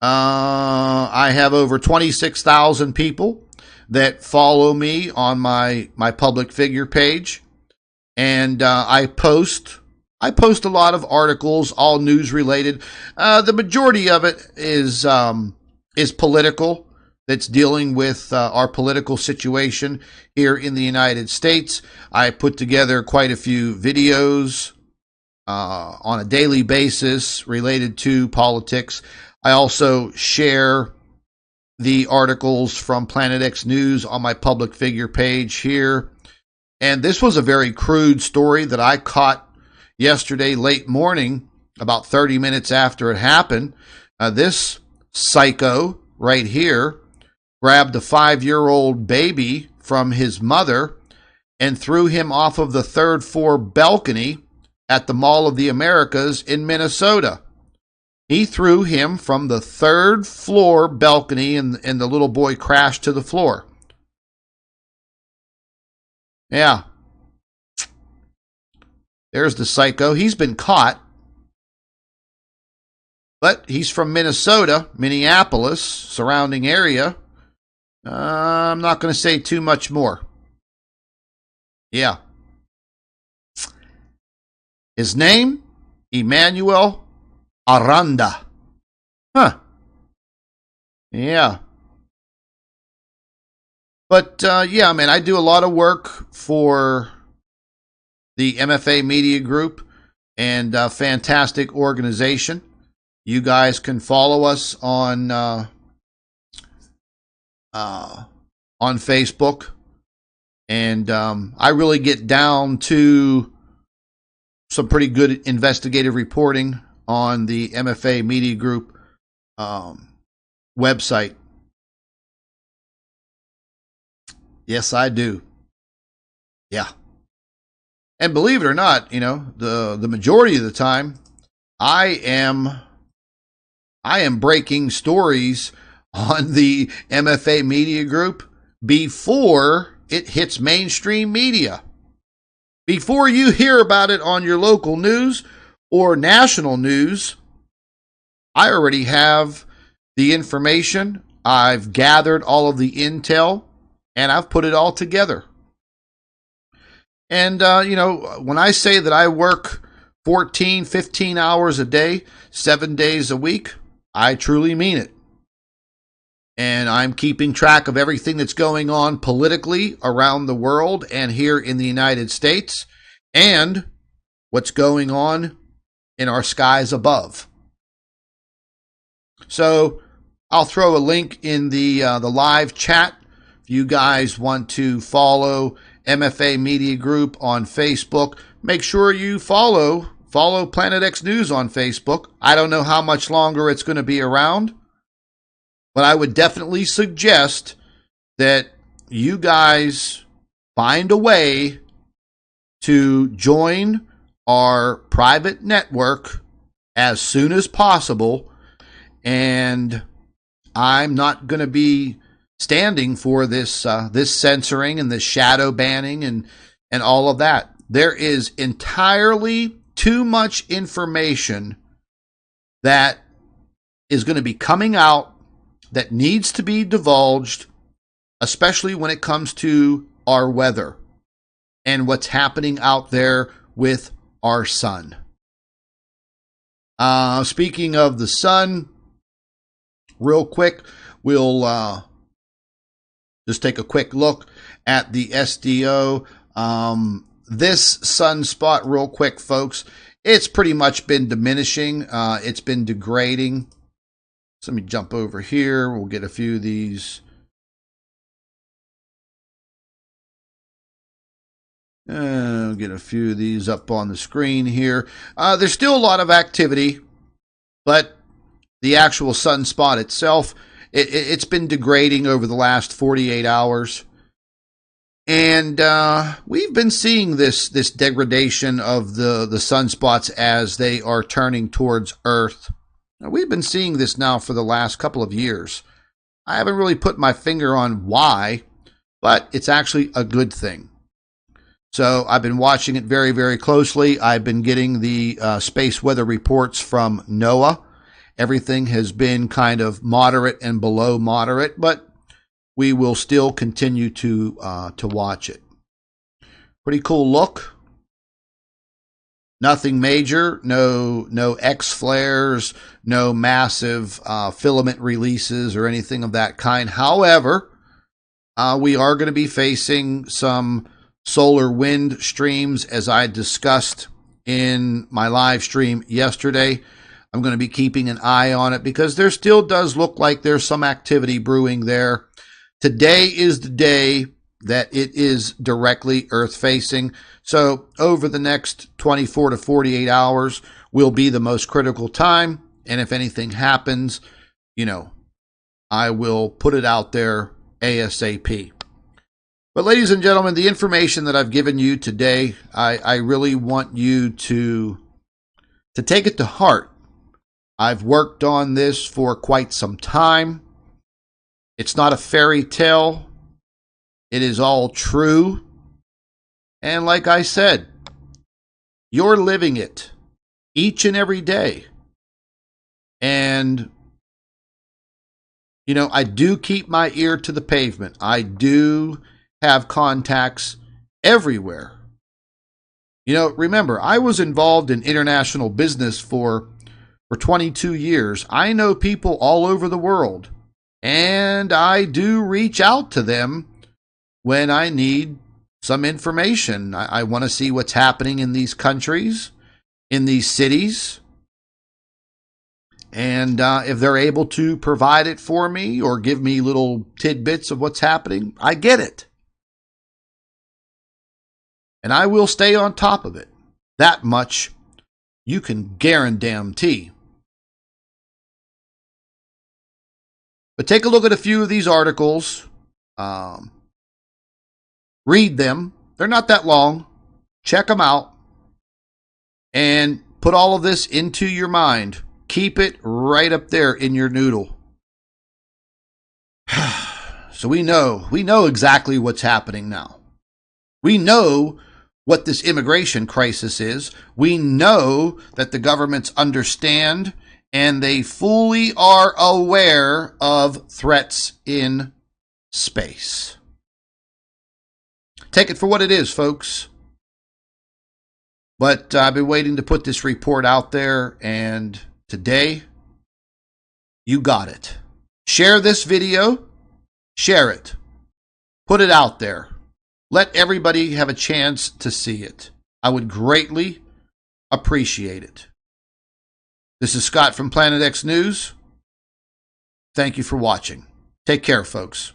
I have over 26,000 people that follow me on my public figure page, and I post a lot of articles, all news related. The majority of it is political, that's dealing with our political situation here in the United States. I put together quite a few videos on a daily basis related to politics. I also share the articles from Planet X News on my public figure page here. And this was a very crude story that I caught yesterday late morning, about 30 minutes after it happened. This psycho right here grabbed a 5-year-old baby from his mother and threw him off of the third floor balcony at the Mall of the Americas in Minnesota. He threw him from the third floor balcony, and the little boy crashed to the floor. Yeah. There's the psycho. He's been caught. But he's from Minnesota, Minneapolis, surrounding area. I'm not going to say too much more. Yeah. His name, Emmanuel Aranda. Huh. Yeah. But, yeah, man, I do a lot of work for the MFA Media Group, and fantastic organization. You guys can follow us on Facebook, and I really get down to some pretty good investigative reporting on the MFA Media Group website. Yes, I do. Yeah. And believe it or not, you know, the majority of the time, I am breaking stories on the MFA Media Group before it hits mainstream media. Before you hear about it on your local news or national news, I already have the information. I've gathered all of the intel, and I've put it all together. And, you know, when I say that I work 14, 15 hours a day, 7 days a week, I truly mean it. And I'm keeping track of everything that's going on politically around the world and here in the United States, and what's going on in our skies above. So I'll throw a link in the live chat. If you guys want to follow MFA Media Group on Facebook, make sure you follow Planet X News on Facebook. I don't know how much longer it's going to be around, but I would definitely suggest that you guys find a way to join our private network as soon as possible. And I'm not going to be standing for this this censoring and the shadow banning and all of that. There is entirely too much information that is going to be coming out that needs to be divulged, especially when it comes to our weather and what's happening out there with our sun. Speaking of the sun, real quick, we'll just take a quick look at the SDO. This sunspot, real quick, folks, it's pretty much been diminishing. It's been degrading. So let me jump over here. We'll get a few of these. We'll get a few of these up on the screen here. There's still a lot of activity, but the actual sunspot itself, it's been degrading over the last 48 hours. And we've been seeing this degradation of the sunspots as they are turning towards Earth. Now, we've been seeing this now for the last couple of years. I haven't really put my finger on why, but it's actually a good thing. So I've been watching it very, very closely. I've been getting the space weather reports from NOAA. Everything has been kind of moderate and below moderate, but we will still continue to watch it. Pretty cool look. Nothing major, no X flares, no massive filament releases or anything of that kind. However, we are going to be facing some solar wind streams, as I discussed in my live stream yesterday. I'm going to be keeping an eye on it because there still does look like there's some activity brewing there. Today is the day that it is directly Earth facing. So over the next 24 to 48 hours will be the most critical time. And if anything happens, you know, I will put it out there ASAP. But ladies and gentlemen, the information that I've given you today, I really want you to take it to heart. I've worked on this for quite some time. It's not a fairy tale. It is all true. And like I said, You're living it each and every day. And, you know, I do keep my ear to the pavement. I do have contacts everywhere. You know, remember, I was involved in international business for 22 years. I know people all over the world, and I do reach out to them when I need some information. I want to see what's happening in these countries, in these cities, and if they're able to provide it for me or give me little tidbits of what's happening, I get it. And I will stay on top of it. That much you can guarantee. But take a look at a few of these articles. Read them. They're not that long. Check them out. And put all of this into your mind. Keep it right up there in your noodle. So we know exactly what's happening now. We know what this immigration crisis is. We know that the governments understand and they fully are aware of threats in space. Take it for what it is, folks. But I've been waiting to put this report out there, and today, you got it. Share this video. Share it. Put it out there. Let everybody have a chance to see it. I would greatly appreciate it. This is Scott from Planet X News. Thank you for watching. Take care, folks.